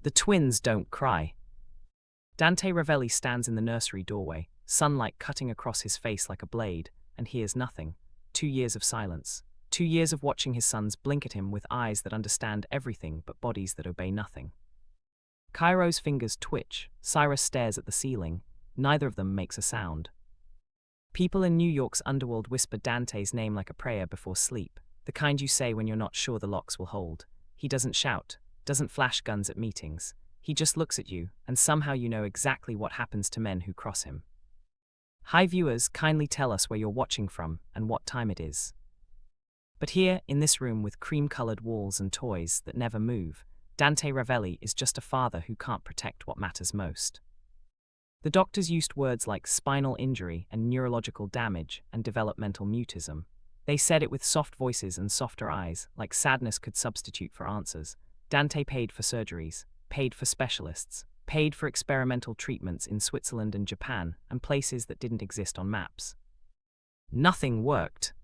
The twins don't cry. Dante Ravelli stands in the nursery doorway, sunlight cutting across his face like a blade, and hears nothing. 2 years of silence. 2 years of watching his sons blink at him with eyes that understand everything but bodies that obey nothing. Cairo's fingers twitch. Cyrus stares at the ceiling. Neither of them makes a sound. People in New York's underworld whisper Dante's name like a prayer before sleep, the kind you say when you're not sure the locks will hold. He doesn't shout, doesn't flash guns at meetings. He just looks at you, and somehow you know exactly what happens to men who cross him. Hi viewers, kindly tell us where you're watching from and what time it is. But here, in this room with cream-colored walls and toys that never move, Dante Ravelli is just a father who can't protect what matters most. The doctors used words like spinal injury and neurological damage and developmental mutism. They said it with soft voices and softer eyes, like sadness could substitute for answers. Dante paid for surgeries, paid for specialists, paid for experimental treatments in Switzerland and Japan and places that didn't exist on maps. Nothing worked.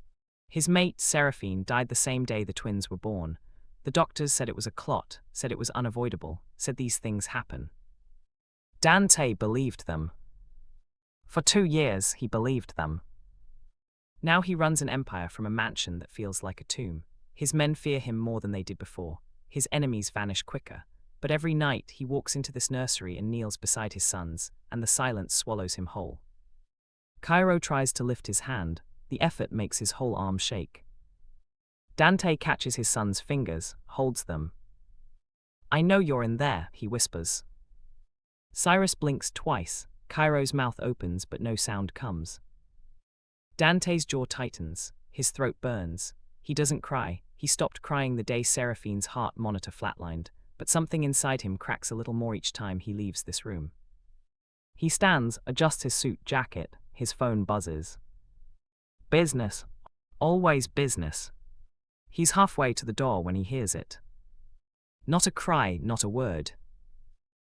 His mate, Seraphine, died the same day the twins were born. The doctors said it was a clot, said it was unavoidable, said these things happen. Dante believed them. For 2 years, he believed them. Now he runs an empire from a mansion that feels like a tomb. His men fear him more than they did before. His enemies vanish quicker. But every night he walks into this nursery and kneels beside his sons, and the silence swallows him whole. Cairo tries to lift his hand. The effort makes his whole arm shake. Dante catches his son's fingers, holds them. "I know you're in there," he whispers. Cyrus blinks twice. Cairo's mouth opens, but no sound comes. Dante's jaw tightens. His throat burns. He doesn't cry. He stopped crying the day Seraphine's heart monitor flatlined, but something inside him cracks a little more each time he leaves this room. He stands, adjusts his suit jacket. His phone buzzes. Business. Always business. He's halfway to the door when he hears it. Not a cry, not a word.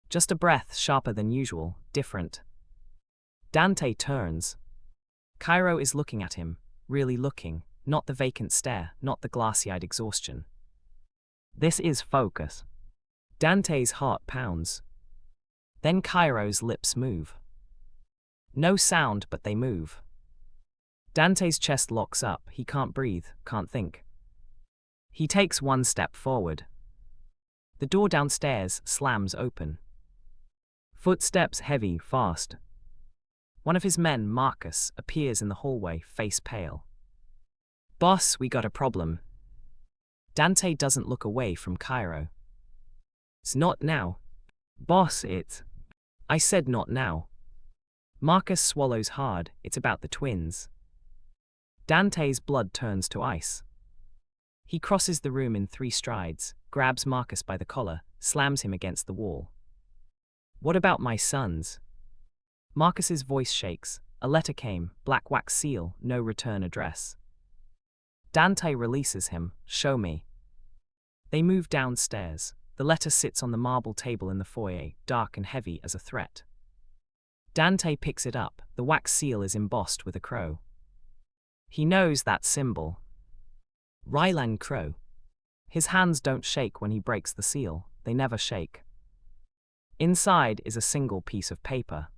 Just a breath sharper than usual, different. Dante turns. Cairo is looking at him, really looking, not the vacant stare, not the glassy-eyed exhaustion. This is focus. Dante's heart pounds. Then Cairo's lips move. No sound, but they move. Dante's chest locks up. He can't breathe, can't think. He takes one step forward. The door downstairs slams open. Footsteps heavy, fast. One of his men, Marcus, appears in the hallway, face pale. "Boss, we got a problem." Dante doesn't look away from Cairo. "It's not now." "Boss, it's..." "I said not now." Marcus swallows hard. It's about the twins. Dante's blood turns to ice. He crosses the room in 3 strides, grabs Marcus by the collar, slams him against the wall. "What about my sons?" Marcus's voice shakes. A letter came, black wax seal, no return address. Dante releases him. "Show me." They move downstairs. The letter sits on the marble table in the foyer, dark and heavy as a threat. Dante picks it up. The wax seal is embossed with a crow. He knows that symbol. Rylan Crow. His hands don't shake when he breaks the seal. They never shake. Inside is a single piece of paper.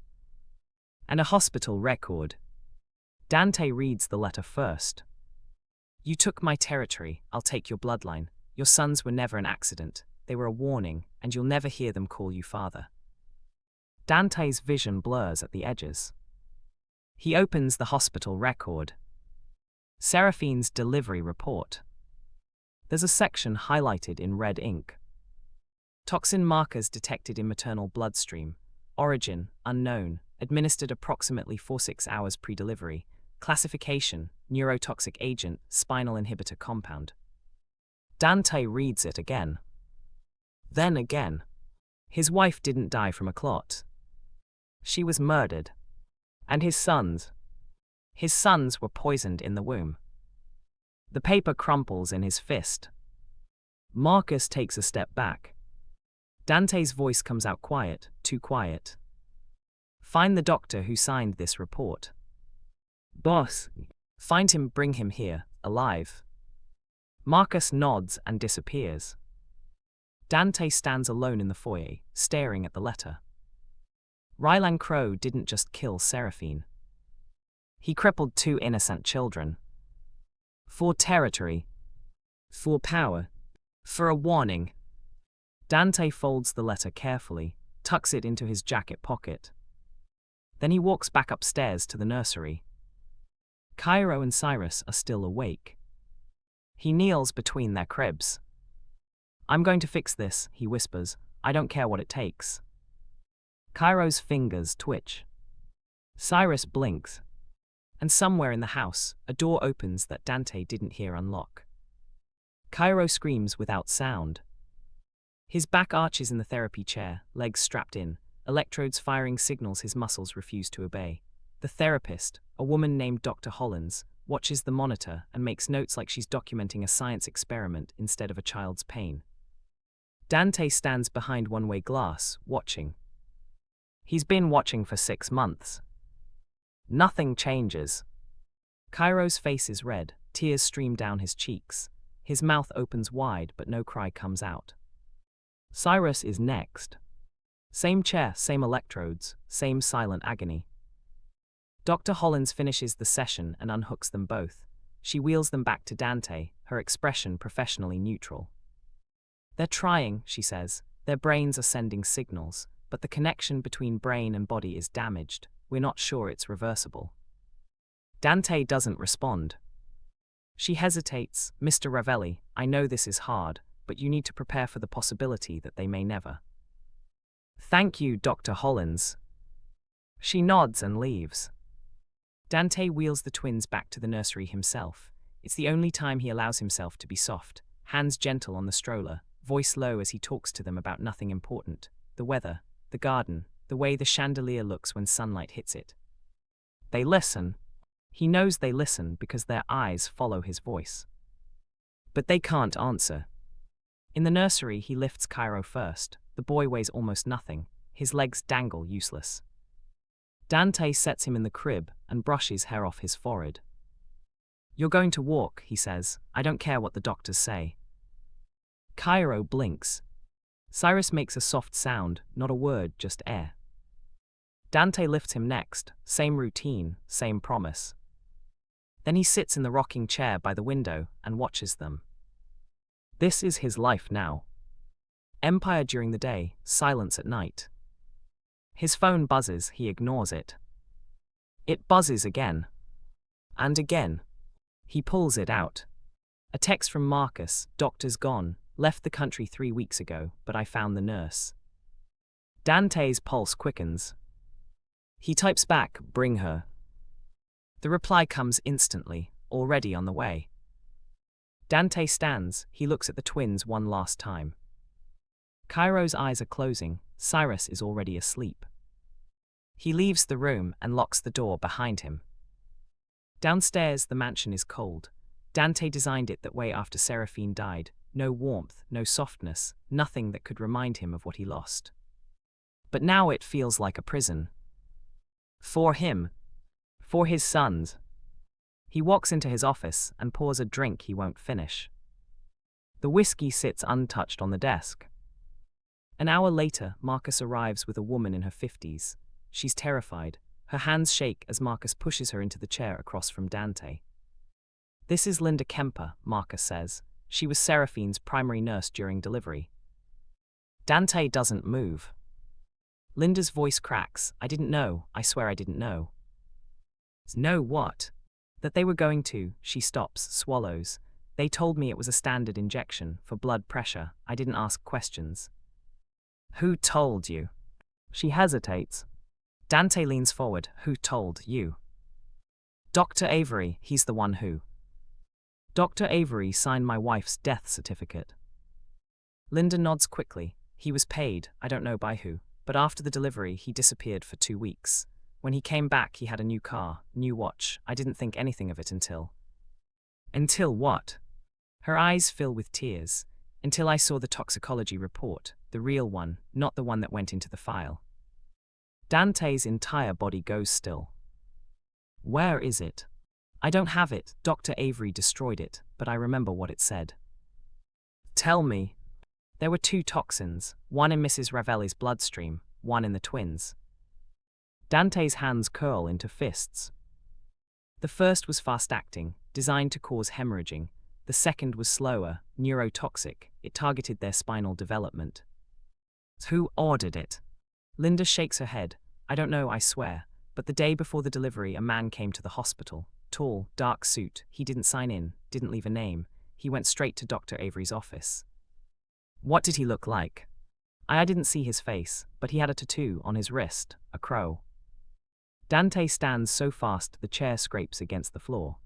And a hospital record. Dante reads the letter first. "You took my territory. I'll take your bloodline. Your sons were never an accident. They were a warning, and you'll never hear them call you father." Dante's vision blurs at the edges. He opens the hospital record. Seraphine's delivery report. There's a section highlighted in red ink. Toxin markers detected in maternal bloodstream. Origin, unknown. Administered approximately 4-6 hours pre-delivery. Classification, neurotoxic agent, spinal inhibitor compound. Dante reads it again. Then again. His wife didn't die from a clot. She was murdered. And his sons were poisoned in the womb. The paper crumples in his fist. Marcus takes a step back. Dante's voice comes out quiet, too quiet. "Find the doctor who signed this report." "Boss." "Find him, bring him here, alive." Marcus nods and disappears. Dante stands alone in the foyer, staring at the letter. Rylan Crowe didn't just kill Seraphine. He crippled 2 innocent children. For territory. For power. For a warning. Dante folds the letter carefully, tucks it into his jacket pocket. Then he walks back upstairs to the nursery. Cairo and Cyrus are still awake. He kneels between their cribs. "I'm going to fix this," he whispers. "I don't care what it takes." Cairo's fingers twitch. Cyrus blinks. And somewhere in the house, a door opens that Dante didn't hear unlock. Cairo screams without sound. His back arches in the therapy chair, legs strapped in, electrodes firing signals his muscles refuse to obey. The therapist, a woman named Dr. Hollins, watches the monitor and makes notes like she's documenting a science experiment instead of a child's pain. Dante stands behind one-way glass, watching. He's been watching for 6 months. Nothing changes. Cairo's face is red, tears stream down his cheeks. His mouth opens wide, but no cry comes out. Cyrus is next. Same chair, same electrodes, same silent agony. Dr. Hollins finishes the session and unhooks them both. She wheels them back to Dante, her expression professionally neutral. "They're trying," she says. "Their brains are sending signals, but the connection between brain and body is damaged. We're not sure it's reversible." Dante doesn't respond. She hesitates. "Mr. Ravelli, I know this is hard, but you need to prepare for the possibility that they may never." "Thank you, Dr. Hollins." She nods and leaves. Dante wheels the twins back to the nursery himself. It's the only time he allows himself to be soft, hands gentle on the stroller, voice low as he talks to them about nothing important: the weather, the garden, the way the chandelier looks when sunlight hits it. They listen. He knows they listen because their eyes follow his voice. But they can't answer. In the nursery, he lifts Cairo first. The boy weighs almost nothing. His legs dangle useless. Dante sets him in the crib and brushes hair off his forehead. "You're going to walk," he says. "I don't care what the doctors say." Cairo blinks. Cyrus makes a soft sound, not a word, just air. Dante lifts him next, same routine, same promise. Then he sits in the rocking chair by the window and watches them. This is his life now. Empire during the day, silence at night. His phone buzzes, he ignores it. It buzzes again. And again. He pulls it out. A text from Marcus: "Doctor's gone. Left the country 3 weeks ago, but I found the nurse." Dante's pulse quickens. He types back, "Bring her." The reply comes instantly, already on the way. Dante stands, he looks at the twins one last time. Cairo's eyes are closing, Cyrus is already asleep. He leaves the room and locks the door behind him. Downstairs, the mansion is cold. Dante designed it that way after Seraphine died. No warmth, no softness, nothing that could remind him of what he lost. But now it feels like a prison. For him. For his sons. He walks into his office and pours a drink he won't finish. The whiskey sits untouched on the desk. An hour later, Marcus arrives with a woman in her 50s. She's terrified. Her hands shake as Marcus pushes her into the chair across from Dante. "This is Linda Kemper," Marcus says. "She was Seraphine's primary nurse during delivery." Dante doesn't move. Linda's voice cracks. "I didn't know. I swear I didn't know." "Know what?" "That they were going to." She stops, swallows. "They told me it was a standard injection for blood pressure. I didn't ask questions." "Who told you?" She hesitates. Dante leans forward. "Who told you?" "Dr. Avery, he's the one who." "Dr. Avery signed my wife's death certificate." Linda nods quickly. "He was paid, I don't know by who, but after the delivery he disappeared for 2 weeks. When he came back he had a new car, new watch. I didn't think anything of it until..." "Until what?" Her eyes fill with tears. "Until I saw the toxicology report, the real one, not the one that went into the file." Dante's entire body goes still. "Where is it?" "I don't have it. Dr. Avery destroyed it, but I remember what it said." "Tell me." There were 2 toxins, one in Mrs. Ravelli's bloodstream, one in the twins. Dante's hands curl into fists. The first was fast-acting, designed to cause hemorrhaging. The second was slower, neurotoxic. It targeted their spinal development. Who ordered it? Linda shakes her head. I don't know, I swear. But the day before the delivery, a man came to the hospital. Tall, dark suit. He didn't sign in, didn't leave a name. He went straight to Dr. Avery's office. What did he look like? I didn't see his face, but he had a tattoo on his wrist, a crow. Dante stands so fast the chair scrapes against the floor.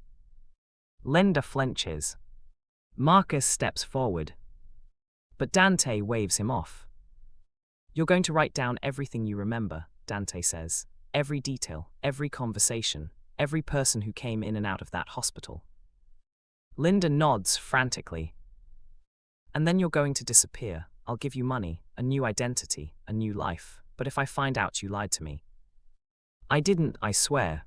Linda flinches. Marcus steps forward. But Dante waves him off. You're going to write down everything you remember, Dante says. Every detail, every conversation, every person who came in and out of that hospital. Linda nods frantically. And then you're going to disappear. I'll give you money, a new identity, a new life. But if I find out you lied to me. I didn't, I swear.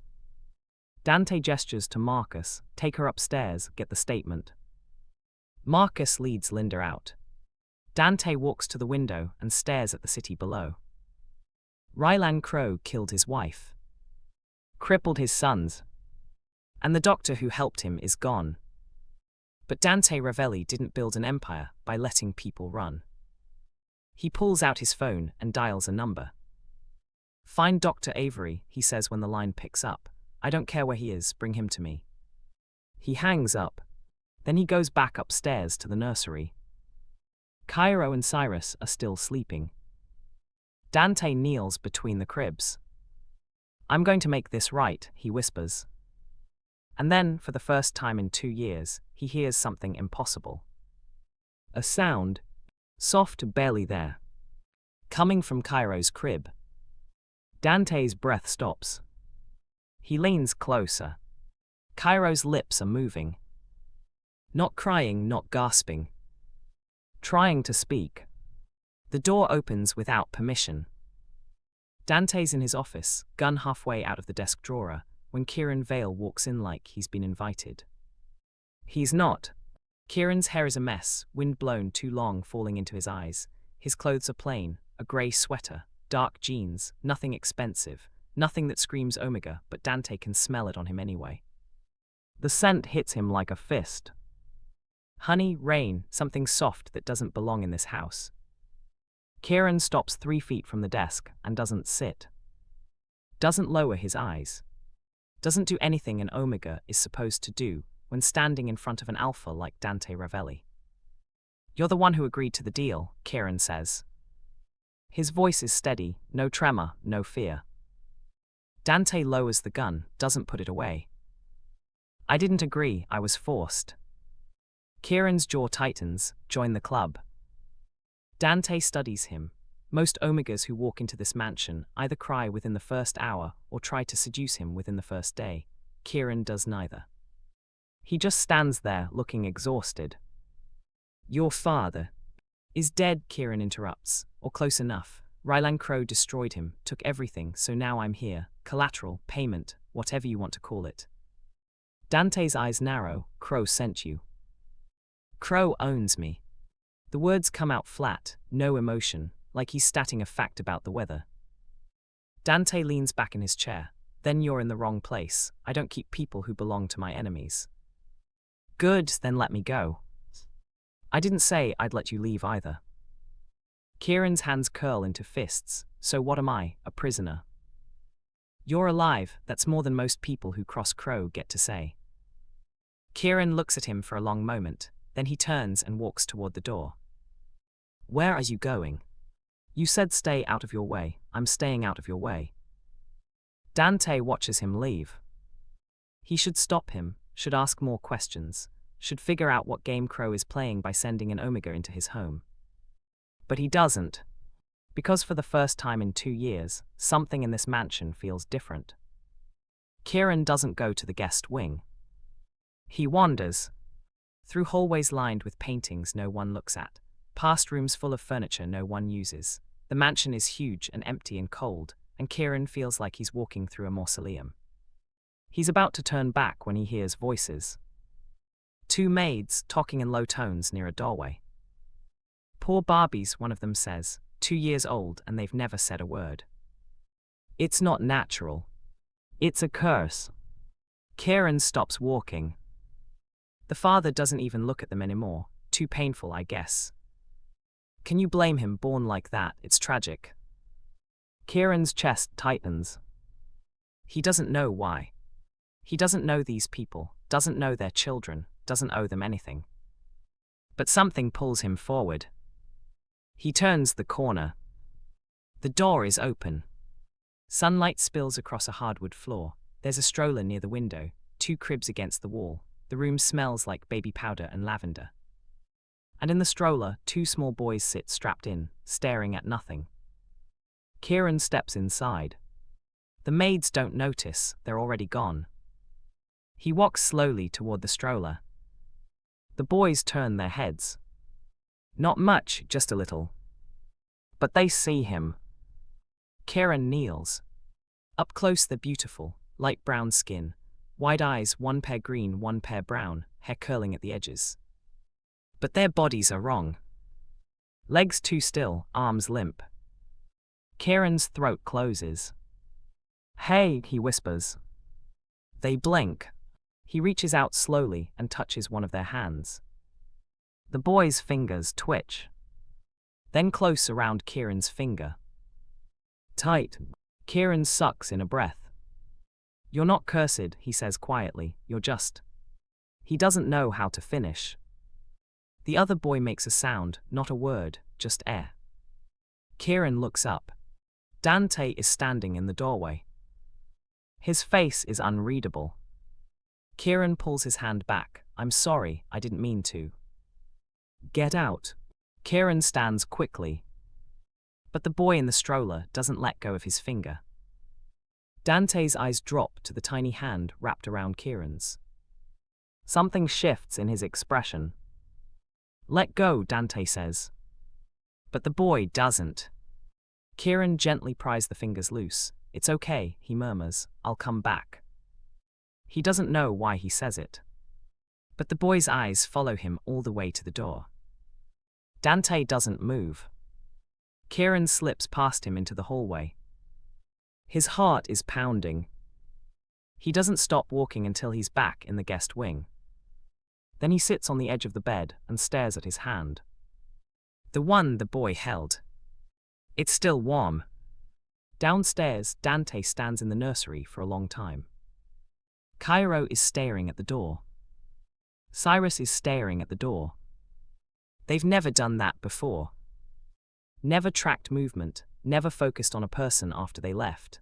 Dante gestures to Marcus. Take her upstairs, get the statement. Marcus leads Linda out. Dante walks to the window and stares at the city below. Rylan Crowe killed his wife. Crippled his sons. And the doctor who helped him is gone. But Dante Ravelli didn't build an empire by letting people run. He pulls out his phone and dials a number. Find Dr. Avery, he says when the line picks up. I don't care where he is, bring him to me. He hangs up. Then he goes back upstairs to the nursery. Cairo and Cyrus are still sleeping. Dante kneels between the cribs. I'm going to make this right, he whispers. And then, for the first time in 2 years, he hears something impossible. A sound, soft, barely there, coming from Cairo's crib. Dante's breath stops. He leans closer. Cairo's lips are moving. Not crying, not gasping. Trying to speak. The door opens without permission. Dante's in his office, gun halfway out of the desk drawer, when Kieran Vale walks in like he's been invited. He's not. Kieran's hair is a mess, wind blown too long falling into his eyes. His clothes are plain, a grey sweater, dark jeans, nothing expensive, nothing that screams Omega, but Dante can smell it on him anyway. The scent hits him like a fist. Honey, rain, something soft that doesn't belong in this house. Kieran stops 3 feet from the desk and doesn't sit. Doesn't lower his eyes. Doesn't do anything an Omega is supposed to do when standing in front of an alpha like Dante Ravelli. You're the one who agreed to the deal, Kieran says. His voice is steady, no tremor, no fear. Dante lowers the gun, doesn't put it away. I didn't agree, I was forced. Kieran's jaw tightens, join the club. Dante studies him. Most Omegas who walk into this mansion either cry within the first hour or try to seduce him within the first day. Kieran does neither. He just stands there, looking exhausted. Your father is dead, Kieran interrupts, or close enough. Rylan Crowe destroyed him, took everything, so now I'm here. Collateral, payment, whatever you want to call it. Dante's eyes narrow. Crowe sent you. Crowe owns me. The words come out flat, no emotion, like he's statting a fact about the weather. Dante leans back in his chair. Then you're in the wrong place. I don't keep people who belong to my enemies. Good, then let me go. I didn't say I'd let you leave either. Kieran's hands curl into fists. So what am I, a prisoner? You're alive, that's more than most people who cross Crowe get to say. Kieran looks at him for a long moment, then he turns and walks toward the door. Where are you going? You said stay out of your way. I'm staying out of your way. Dante watches him leave. He should stop him, should ask more questions, should figure out what game Crowe is playing by sending an Omega into his home. But he doesn't. Because for the first time in 2 years, something in this mansion feels different. Kieran doesn't go to the guest wing. He wanders. Through hallways lined with paintings no one looks at, past rooms full of furniture no one uses. The mansion is huge and empty and cold, and Kieran feels like he's walking through a mausoleum. He's about to turn back when he hears voices. 2 maids talking in low tones near a doorway. Poor Barbies, one of them says, 2 years old and they've never said a word. It's not natural. It's a curse. Kieran stops walking. The father doesn't even look at them anymore. Too painful, I guess. Can you blame him, born like that? It's tragic. Kieran's chest tightens. He doesn't know why. He doesn't know these people, doesn't know their children, doesn't owe them anything. But something pulls him forward. He turns the corner. The door is open. Sunlight spills across a hardwood floor. There's a stroller near the window, 2 cribs against the wall. The room smells like baby powder and lavender. And in the stroller, 2 small boys sit strapped in, staring at nothing. Kieran steps inside. The maids don't notice, they're already gone. He walks slowly toward the stroller. The boys turn their heads. Not much, just a little. But they see him. Kieran kneels. Up close they're beautiful, light brown skin, wide eyes, 1 pair green, 1 pair brown, hair curling at the edges. But their bodies are wrong. Legs too still, arms limp. Kieran's throat closes. Hey, he whispers. They blink. He reaches out slowly and touches one of their hands. The boy's fingers twitch. Then close around Kieran's finger. Tight. Kieran sucks in a breath. You're not cursed, he says quietly, you're just. He doesn't know how to finish. The other boy makes a sound, not a word, just air. Kieran looks up. Dante is standing in the doorway. His face is unreadable. Kieran pulls his hand back. I'm sorry, I didn't mean to. Get out. Kieran stands quickly. But the boy in the stroller doesn't let go of his finger. Dante's eyes drop to the tiny hand wrapped around Kieran's. Something shifts in his expression. Let go, Dante says. But the boy doesn't. Kieran gently pries the fingers loose. It's okay, he murmurs, I'll come back. He doesn't know why he says it. But the boy's eyes follow him all the way to the door. Dante doesn't move. Kieran slips past him into the hallway. His heart is pounding. He doesn't stop walking until he's back in the guest wing. Then he sits on the edge of the bed and stares at his hand. The one the boy held. It's still warm. Downstairs, Dante stands in the nursery for a long time. Cairo is staring at the door. Cyrus is staring at the door. They've never done that before. Never tracked movement, never focused on a person after they left.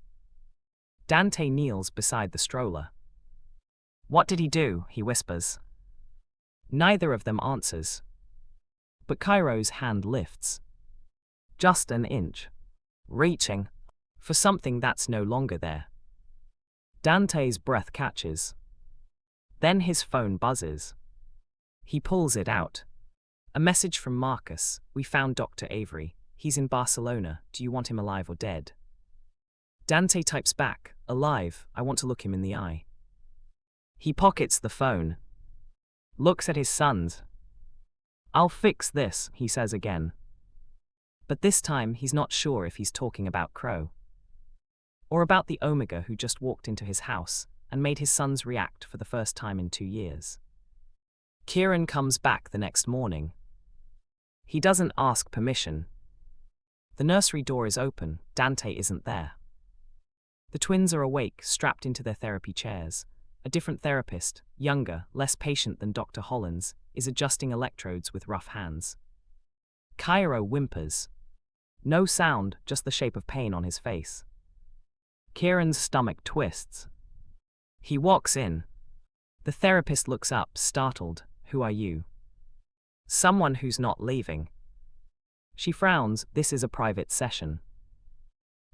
Dante kneels beside the stroller. What did he do? He whispers. Neither of them answers. But Cairo's hand lifts. Just an inch. Reaching for something that's no longer there. Dante's breath catches. Then his phone buzzes. He pulls it out. A message from Marcus. We found Dr. Avery. He's in Barcelona. Do you want him alive or dead? Dante types back. Alive. I want to look him in the eye. He pockets the phone. Looks at his sons. I'll fix this, he says again. But this time he's not sure if he's talking about Crow. Or about the Omega who just walked into his house and made his sons react for the first time in 2 years. Kieran comes back the next morning. He doesn't ask permission. The nursery door is open, Dante isn't there. The twins are awake, strapped into their therapy chairs. A different therapist, younger, less patient than Dr. Hollins, is adjusting electrodes with rough hands. Cairo whimpers. No sound, just the shape of pain on his face. Kieran's stomach twists. He walks in. The therapist looks up, startled. Who are you? Someone who's not leaving. She frowns. This is a private session.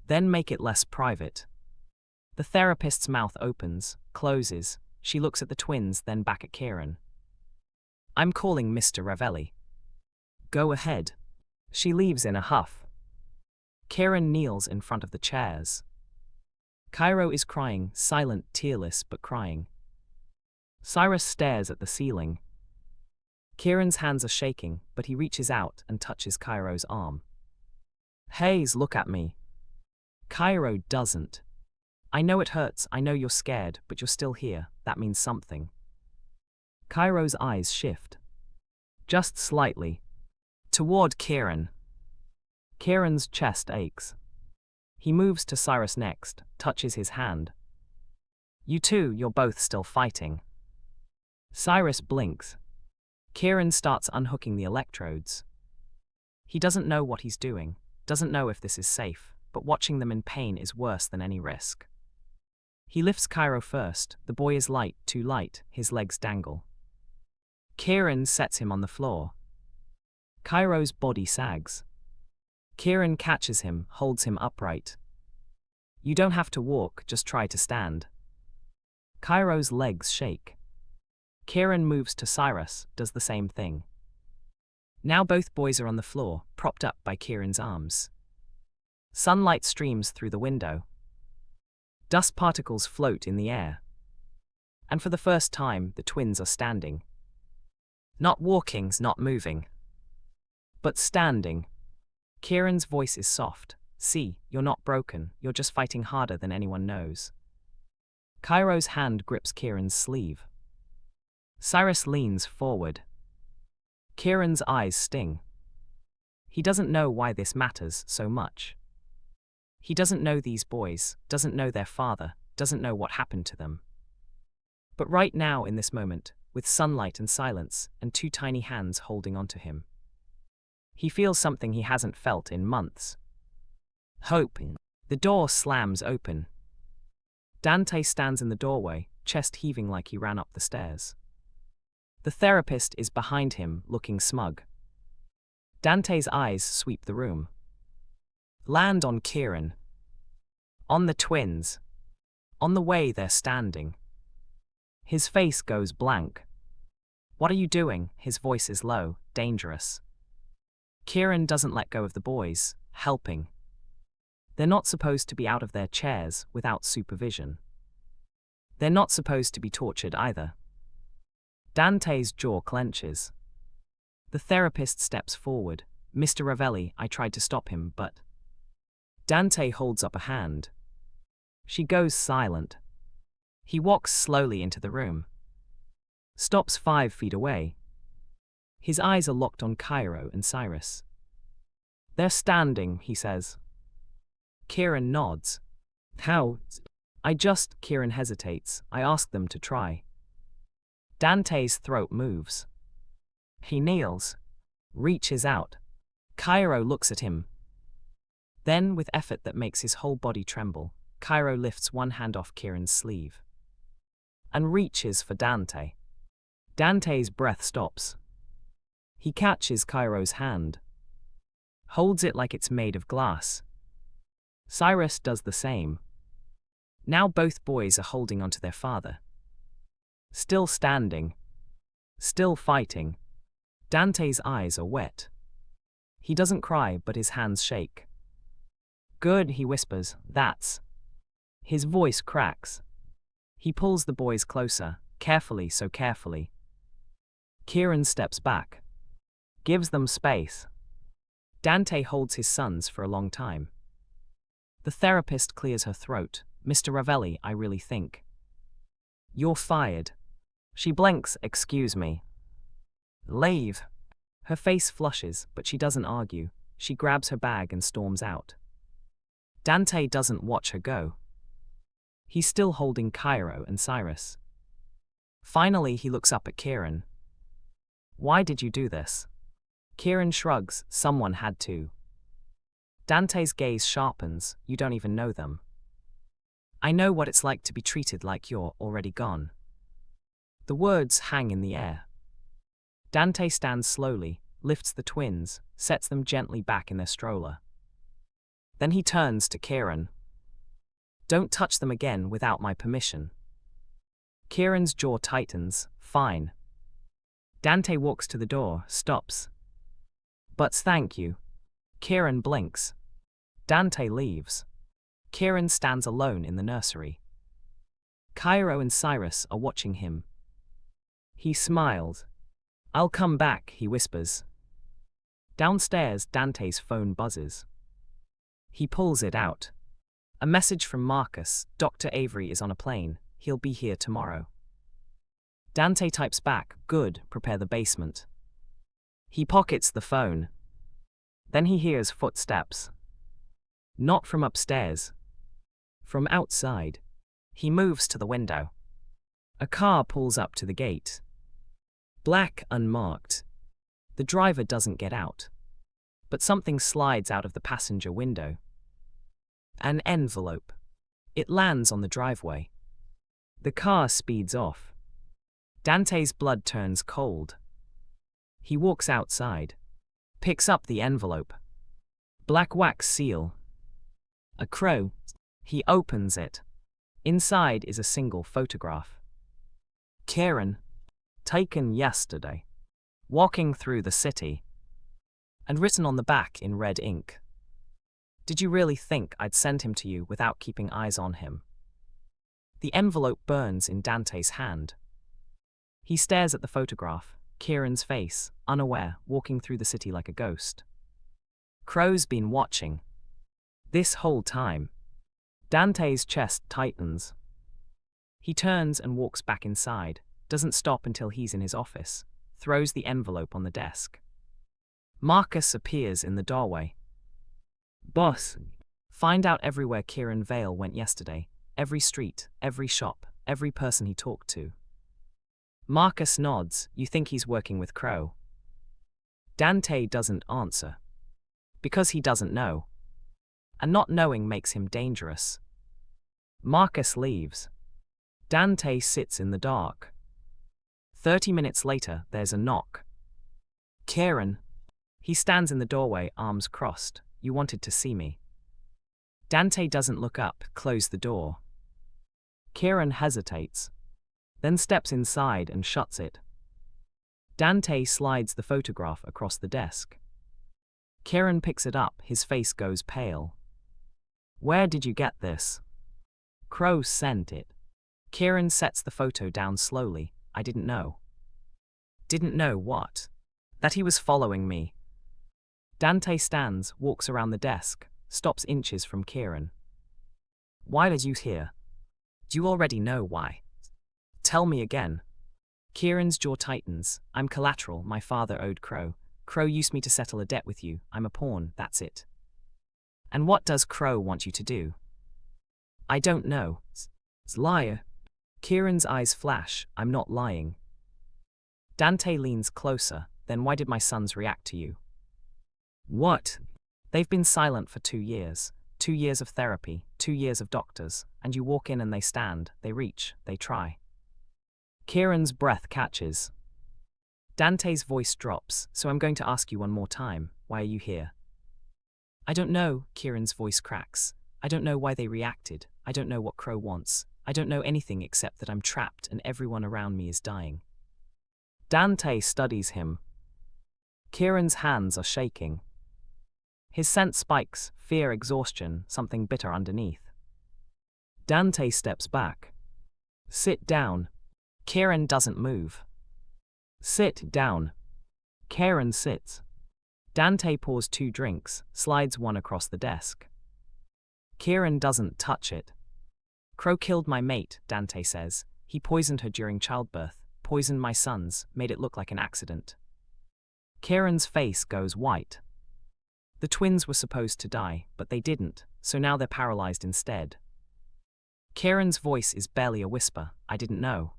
Then make it less private. The therapist's mouth opens, closes. She looks at the twins, then back at Kieran. I'm calling Mr. Ravelli. Go ahead. She leaves in a huff. Kieran kneels in front of the chairs. Cairo is crying, silent, tearless, but crying. Cyrus stares at the ceiling. Kieran's hands are shaking, but he reaches out and touches Cairo's arm. Hayes, look at me. Cairo doesn't. I know it hurts, I know you're scared, but you're still here, that means something. Cairo's eyes shift. Just slightly. Toward Kieran. Kieran's chest aches. He moves to Cyrus next, touches his hand. You two, you're both still fighting. Cyrus blinks. Kieran starts unhooking the electrodes. He doesn't know what he's doing, doesn't know if this is safe, but watching them in pain is worse than any risk. He lifts Cairo first, the boy is light, too light, his legs dangle. Kieran sets him on the floor. Cairo's body sags. Kieran catches him, holds him upright. You don't have to walk, just try to stand. Cairo's legs shake. Kieran moves to Cyrus, does the same thing. Now both boys are on the floor, propped up by Kieran's arms. Sunlight streams through the window. Dust particles float in the air. And for the first time, the twins are standing. Not walking, not moving. But standing. Kieran's voice is soft. See, you're not broken, you're just fighting harder than anyone knows. Cairo's hand grips Kieran's sleeve. Cyrus leans forward. Kieran's eyes sting. He doesn't know why this matters so much. He doesn't know these boys, doesn't know their father, doesn't know what happened to them. But right now, in this moment, with sunlight and silence, and two tiny hands holding onto him, he feels something he hasn't felt in months. Hope. The door slams open. Dante stands in the doorway, chest heaving like he ran up the stairs. The therapist is behind him, looking smug. Dante's eyes sweep the room. Land on Kieran. On the twins. On the way they're standing. His face goes blank. What are you doing? His voice is low, dangerous. Kieran doesn't let go of the boys, helping. They're not supposed to be out of their chairs without supervision. They're not supposed to be tortured either. Dante's jaw clenches. The therapist steps forward. Mr. Ravelli, I tried to stop him, but... Dante holds up a hand. She goes silent. He walks slowly into the room. Stops 5 feet away. His eyes are locked on Cairo and Cyrus. They're standing, he says. Kieran nods. How? Kieran hesitates. I asked them to try. Dante's throat moves. He kneels. Reaches out. Cairo looks at him. Then, with effort that makes his whole body tremble, Cairo lifts one hand off Kieran's sleeve. And reaches for Dante. Dante's breath stops. He catches Cairo's hand. Holds it like it's made of glass. Cyrus does the same. Now both boys are holding onto their father. Still standing. Still fighting. Dante's eyes are wet. He doesn't cry, but his hands shake. Good, he whispers, that's. His voice cracks. He pulls the boys closer, carefully, so carefully. Kieran steps back. Gives them space. Dante holds his sons for a long time. The therapist clears her throat. Mr. Ravelli, I really think. You're fired. She blinks, excuse me. Leave. Her face flushes, but she doesn't argue. She grabs her bag and storms out. Dante doesn't watch her go. He's still holding Cairo and Cyrus. Finally, he looks up at Kieran. Why did you do this? Kieran shrugs, someone had to. Dante's gaze sharpens, you don't even know them. I know what it's like to be treated like you're already gone. The words hang in the air. Dante stands slowly, lifts the twins, sets them gently back in their stroller. Then he turns to Kieran. Don't touch them again without my permission. Kieran's jaw tightens, fine. Dante walks to the door, stops. But thank you. Kieran blinks. Dante leaves. Kieran stands alone in the nursery. Cairo and Cyrus are watching him. He smiled. I'll come back, he whispers. Downstairs, Dante's phone buzzes. He pulls it out. A message from Marcus. Dr. Avery is on a plane. He'll be here tomorrow. Dante types back, good, prepare the basement. He pockets the phone. Then he hears footsteps. Not from upstairs. From outside. He moves to the window. A car pulls up to the gate. Black, unmarked. The driver doesn't get out. But something slides out of the passenger window. An envelope. It lands on the driveway. The car speeds off. Dante's blood turns cold. He walks outside. Picks up the envelope. Black wax seal. A crow. He opens it. Inside is a single photograph. Kieran. Taken yesterday. Walking through the city. And written on the back in red ink. Did you really think I'd send him to you without keeping eyes on him? The envelope burns in Dante's hand. He stares at the photograph, Kieran's face, unaware, walking through the city like a ghost. Crow's been watching. This whole time. Dante's chest tightens. He turns and walks back inside, doesn't stop until he's in his office, throws the envelope on the desk. Marcus appears in the doorway. Boss, find out everywhere Kieran Vale went yesterday, every street, every shop, every person he talked to. Marcus nods. You think he's working with Crow? Dante doesn't answer. Because he doesn't know. And not knowing makes him dangerous. Marcus leaves. Dante sits in the dark. 30 minutes later, there's a knock. Kieran. He stands in the doorway, arms crossed. You wanted to see me. Dante doesn't look up, close the door. Kieran hesitates. Then steps inside and shuts it. Dante slides the photograph across the desk. Kieran picks it up, his face goes pale. Where did you get this? Crow sent it. Kieran sets the photo down slowly. I didn't know. Didn't know what? That he was following me. Dante stands, walks around the desk, stops inches from Kieran. Why did you here? Do you already know why? Tell me again. Kieran's jaw tightens. I'm collateral, my father owed Crow. Crow used me to settle a debt with you. I'm a pawn, that's it. And what does Crow want you to do? I don't know. Liar. Kieran's eyes flash. I'm not lying. Dante leans closer. Then why did my sons react to you? What? They've been silent for 2 years. 2 years of therapy, 2 years of doctors, and you walk in and they stand, they reach, they try. Kieran's breath catches. Dante's voice drops, so I'm going to ask you one more time. Why are you here? I don't know, Kieran's voice cracks. I don't know why they reacted. I don't know what Crow wants. I don't know anything except that I'm trapped and everyone around me is dying. Dante studies him. Kieran's hands are shaking. His sense spikes, fear, exhaustion, something bitter underneath. Dante steps back. Sit down. Kieran doesn't move. Sit down. Kieran sits. Dante pours 2 drinks, slides one across the desk. Kieran doesn't touch it. Crow killed my mate, Dante says. He poisoned her during childbirth, poisoned my sons, made it look like an accident. Kieran's face goes white. The twins were supposed to die, but they didn't, so now they're paralyzed instead. Kieran's voice is barely a whisper. I didn't know.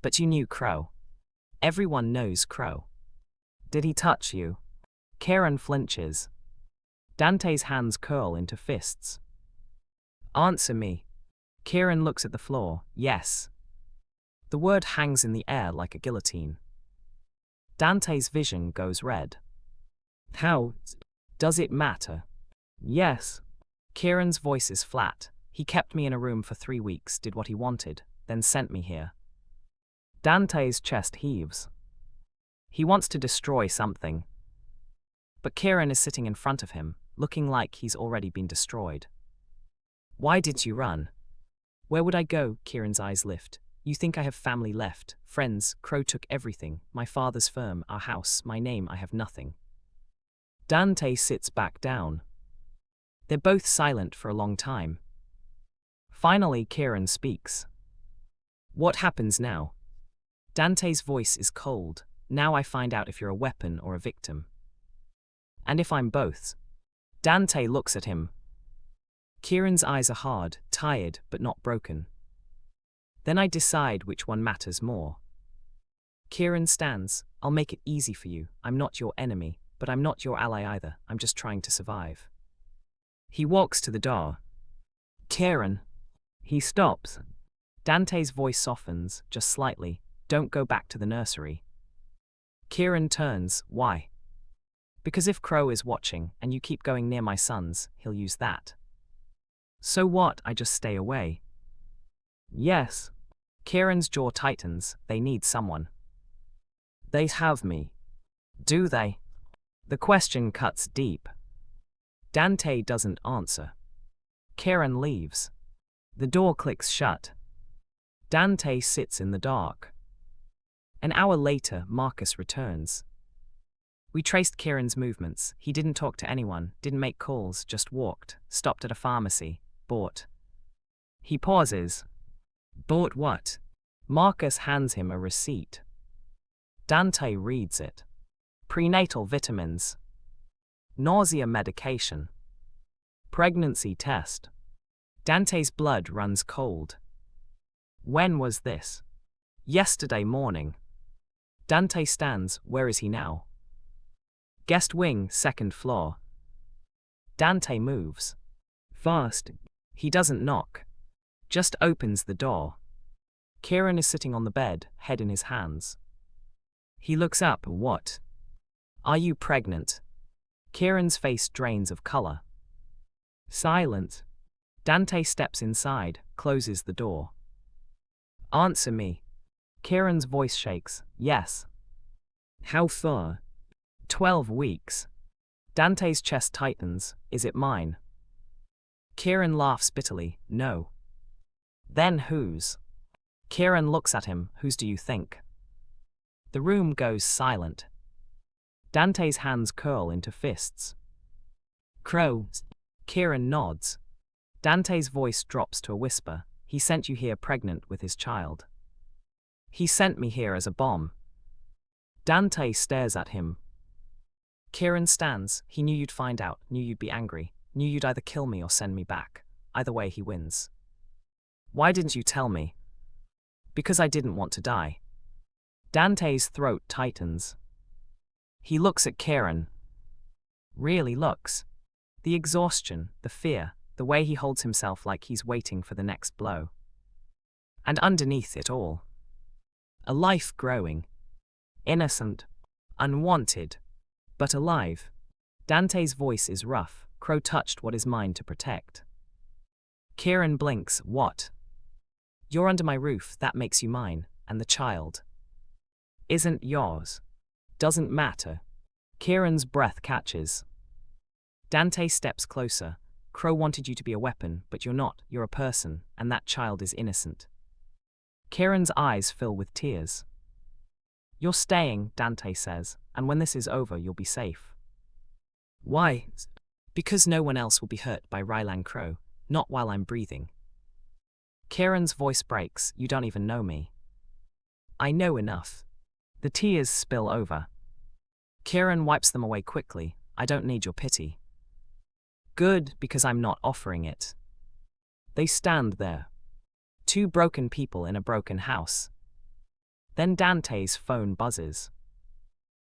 But you knew Crow. Everyone knows Crow. Did he touch you? Kieran flinches. Dante's hands curl into fists. Answer me. Kieran looks at the floor. Yes. The word hangs in the air like a guillotine. Dante's vision goes red. How does it matter? Yes. Kieran's voice is flat. He kept me in a room for 3 weeks, did what he wanted, then sent me here. Dante's chest heaves. He wants to destroy something. But Kieran is sitting in front of him, looking like he's already been destroyed. Why did you run? Where would I go? Kieran's eyes lift. You think I have family left, friends? Crow took everything, my father's firm, our house, my name, I have nothing. Dante sits back down. They're both silent for a long time. Finally, Kieran speaks. What happens now? Dante's voice is cold. Now I find out if you're a weapon or a victim. And if I'm both. Dante looks at him. Kieran's eyes are hard, tired, but not broken. Then I decide which one matters more. Kieran stands. I'll make it easy for you. I'm not your enemy, but I'm not your ally either. I'm just trying to survive. He walks to the door. Kieran. He stops. Dante's voice softens, just slightly. Don't go back to the nursery. Kieran turns. Why? Because if Crow is watching, and you keep going near my sons, he'll use that. So what? I just stay away. Yes. Kieran's jaw tightens. They need someone. They have me. Do they? The question cuts deep. Dante doesn't answer. Kieran leaves. The door clicks shut. Dante sits in the dark. An hour later, Marcus returns. We traced Kieran's movements. He didn't talk to anyone, didn't make calls, just walked, stopped at a pharmacy, bought. He pauses. Bought what? Marcus hands him a receipt. Dante reads it. Prenatal vitamins. Nausea medication. Pregnancy test. Dante's blood runs cold. When was this? Yesterday morning. Dante stands. Where is he now? Guest wing, second floor. Dante moves. Fast. He doesn't knock. Just opens the door. Kieran is sitting on the bed, head in his hands. He looks up. What? Are you pregnant? Kieran's face drains of color. Silent. Dante steps inside, closes the door. Answer me. Kieran's voice shakes. Yes. How far? 12 weeks. Dante's chest tightens. Is it mine? Kieran laughs bitterly. No. Then whose? Kieran looks at him. Whose do you think? The room goes silent. Dante's hands curl into fists. Crow. Kieran nods. Dante's voice drops to a whisper. He sent you here pregnant with his child. He sent me here as a bomb. Dante stares at him. Kieran stands. He knew you'd find out, knew you'd be angry, knew you'd either kill me or send me back. Either way, he wins. Why didn't you tell me? Because I didn't want to die. Dante's throat tightens. He looks at Kieran. Really looks. The exhaustion, the fear, the way he holds himself like he's waiting for the next blow. And underneath it all, a life growing. Innocent. Unwanted. But alive. Dante's voice is rough. Crow touched what is mine to protect. Kieran blinks. What? You're under my roof, that makes you mine, and the child isn't yours. Doesn't matter. Kieran's breath catches. Dante steps closer. Crow wanted you to be a weapon, but you're not. You're a person, and that child is innocent. Kieran's eyes fill with tears. You're staying, Dante says, and when this is over, you'll be safe. Why? Because no one else will be hurt by Rylan Crow, not while I'm breathing. Kieran's voice breaks. You don't even know me. I know enough. The tears spill over. Kieran wipes them away quickly. I don't need your pity. Good, because I'm not offering it. They stand there. Two broken people in a broken house. Then Dante's phone buzzes.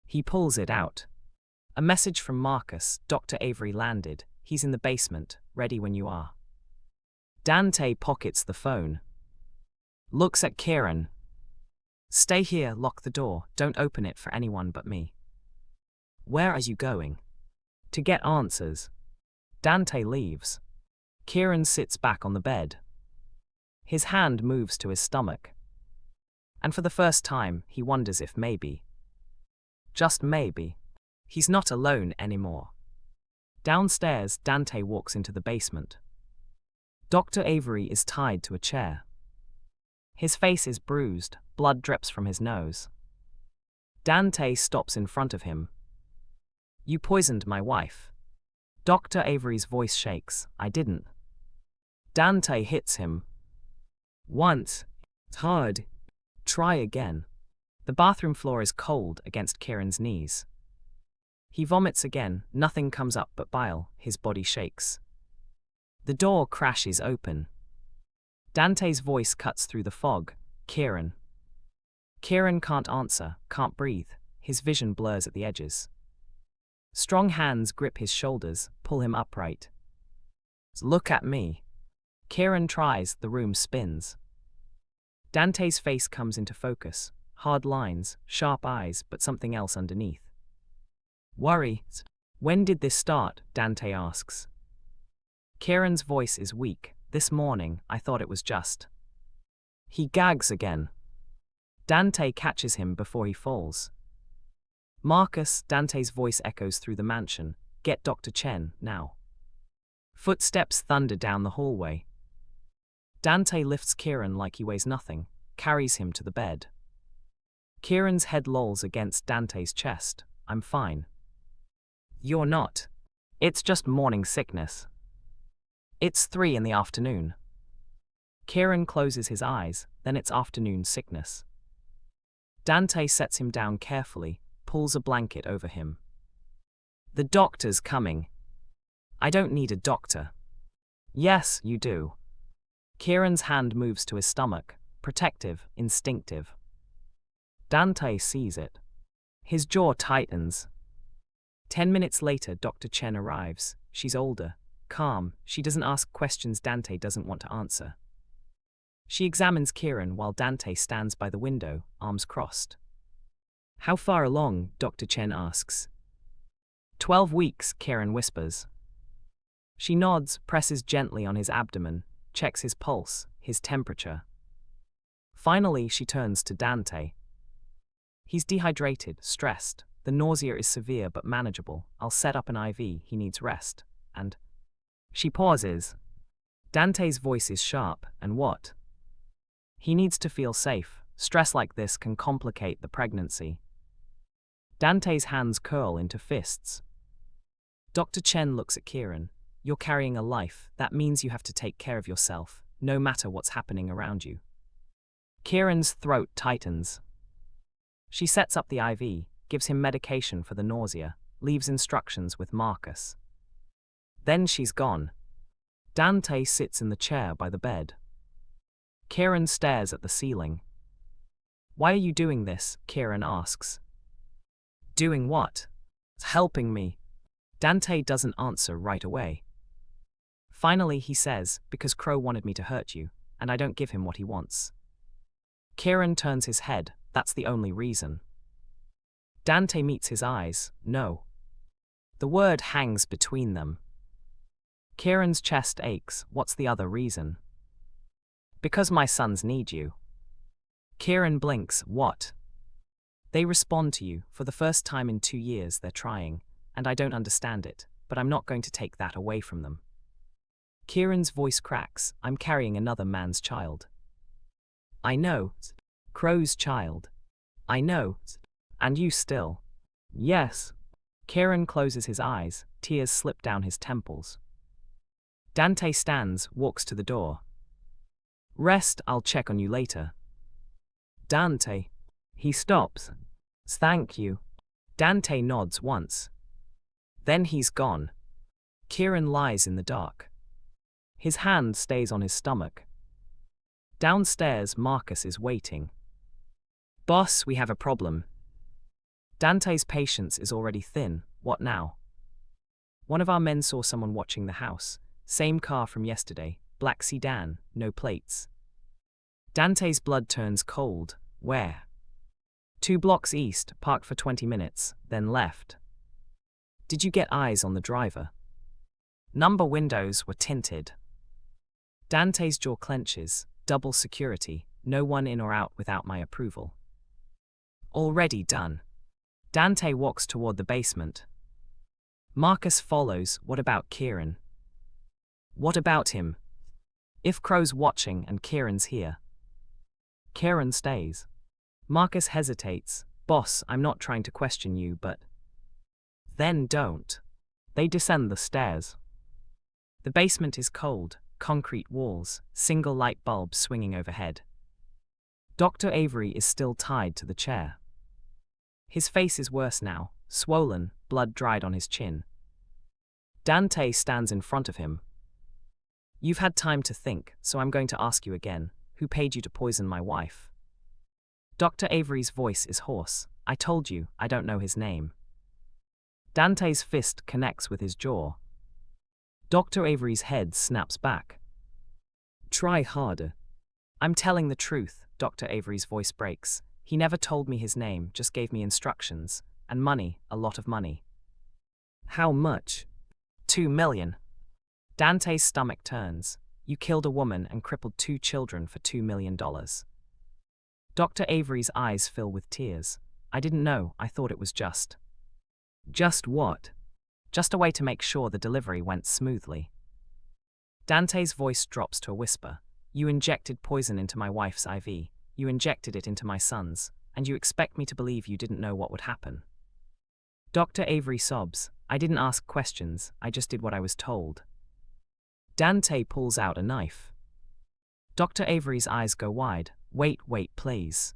He pulls it out. A message from Marcus. Dr. Avery landed. He's in the basement, ready when you are. Dante pockets the phone. Looks at Kieran. Stay here, lock the door, don't open it for anyone but me. Where are you going? To get answers. Dante leaves. Kieran sits back on the bed. His hand moves to his stomach. And for the first time, he wonders if maybe, just maybe, he's not alone anymore. Downstairs, Dante walks into the basement. Dr. Avery is tied to a chair. His face is bruised, blood drips from his nose. Dante stops in front of him. "You poisoned my wife." Dr. Avery's voice shakes. "I didn't." Dante hits him. "Once. It's hard. Try again." The bathroom floor is cold against Kieran's knees. He vomits again, nothing comes up but bile, his body shakes. The door crashes open. Dante's voice cuts through the fog. "Kieran." Kieran can't answer, can't breathe, his vision blurs at the edges. Strong hands grip his shoulders, pull him upright. "Look at me." Kieran tries, the room spins. Dante's face comes into focus, hard lines, sharp eyes, but something else underneath. "Worry. When did this start?" Dante asks. Kieran's voice is weak. "This morning, I thought it was just." He gags again. Dante catches him before he falls. "Marcus," Dante's voice echoes through the mansion. "Get Dr. Chen, now." Footsteps thunder down the hallway. Dante lifts Kieran like he weighs nothing, carries him to the bed. Kieran's head lolls against Dante's chest. "I'm fine." "You're not. It's just morning sickness." It's 3 in the afternoon. Kieran closes his eyes, then it's afternoon sickness. Dante sets him down carefully, pulls a blanket over him. "The doctor's coming." "I don't need a doctor." "Yes, you do." Kieran's hand moves to his stomach, protective, instinctive. Dante sees it. His jaw tightens. 10 minutes later, Dr. Chen arrives. She's older, calm, she doesn't ask questions Dante doesn't want to answer. She examines Kieran while Dante stands by the window, arms crossed. "How far along?" Dr. Chen asks. 12 weeks, Kieran whispers. She nods, presses gently on his abdomen, checks his pulse, his temperature. Finally, she turns to Dante. He's dehydrated, stressed. The nausea is severe but manageable. "I'll set up an IV, he needs rest." And she pauses. Dante's voice is sharp. "And what?" "He needs to feel safe. Stress like this can complicate the pregnancy." Dante's hands curl into fists. Dr. Chen looks at Kieran. "You're carrying a life. That means you have to take care of yourself, no matter what's happening around you." Kieran's throat tightens. She sets up the IV, gives him medication for the nausea, leaves instructions with Marcus. Then she's gone. Dante sits in the chair by the bed. Kieran stares at the ceiling. "Why are you doing this?" Kieran asks. "Doing what?" "It's helping me." Dante doesn't answer right away. Finally, he says, "Because Crow wanted me to hurt you, and I don't give him what he wants." Kieran turns his head. "That's the only reason." Dante meets his eyes. "No." The word hangs between them. Kieran's chest aches. "What's the other reason?" "Because my sons need you." Kieran blinks. "What?" "They respond to you. For the first time in 2 years, they're trying, and I don't understand it, but I'm not going to take that away from them." Kieran's voice cracks. "I'm carrying another man's child." "I know. Crow's child." "I know. And you still." "Yes." Kieran closes his eyes. Tears slip down his temples. Dante stands, walks to the door. "Rest, I'll check on you later." "Dante." He stops. "Thank you." Dante nods once. Then he's gone. Kieran lies in the dark. His hand stays on his stomach. Downstairs, Marcus is waiting. "Boss, we have a problem." Dante's patience is already thin. "What now?" "One of our men saw someone watching the house. Same car from yesterday, black sedan, no plates." Dante's blood turns cold. "Where?" 2 blocks east, parked for 20 minutes, then left." "Did you get eyes on the driver?" "Number windows were tinted." Dante's jaw clenches. "Double security, no one in or out without my approval." "Already done." Dante walks toward the basement. Marcus follows. "What about Kieran?" "What about him?" "If Crow's watching and Kieran's here." Kieran stays. Marcus hesitates. Boss, I'm not trying to question you, but... Then don't. They descend the stairs. The basement is cold, concrete walls, single light bulbs swinging overhead. Dr. Avery is still tied to the chair. His face is worse now, swollen, blood dried on his chin. Dante stands in front of him. You've had time to think, so I'm going to ask you again. Who paid you to poison my wife? Dr. Avery's voice is hoarse. I told you, I don't know his name. Dante's fist connects with his jaw. Dr. Avery's head snaps back. Try harder. I'm telling the truth, Dr. Avery's voice breaks. He never told me his name, just gave me instructions. And money, a lot of money. How much? 2 million. Dante's stomach turns. You killed a woman and crippled 2 children for $2 million. Dr. Avery's eyes fill with tears. I didn't know, I thought it was just. Just what? Just a way to make sure the delivery went smoothly. Dante's voice drops to a whisper. You injected poison into my wife's IV. You injected it into my son's. And you expect me to believe you didn't know what would happen. Dr. Avery sobs. I didn't ask questions, I just did what I was told. Dante pulls out a knife. Dr. Avery's eyes go wide. Wait, please.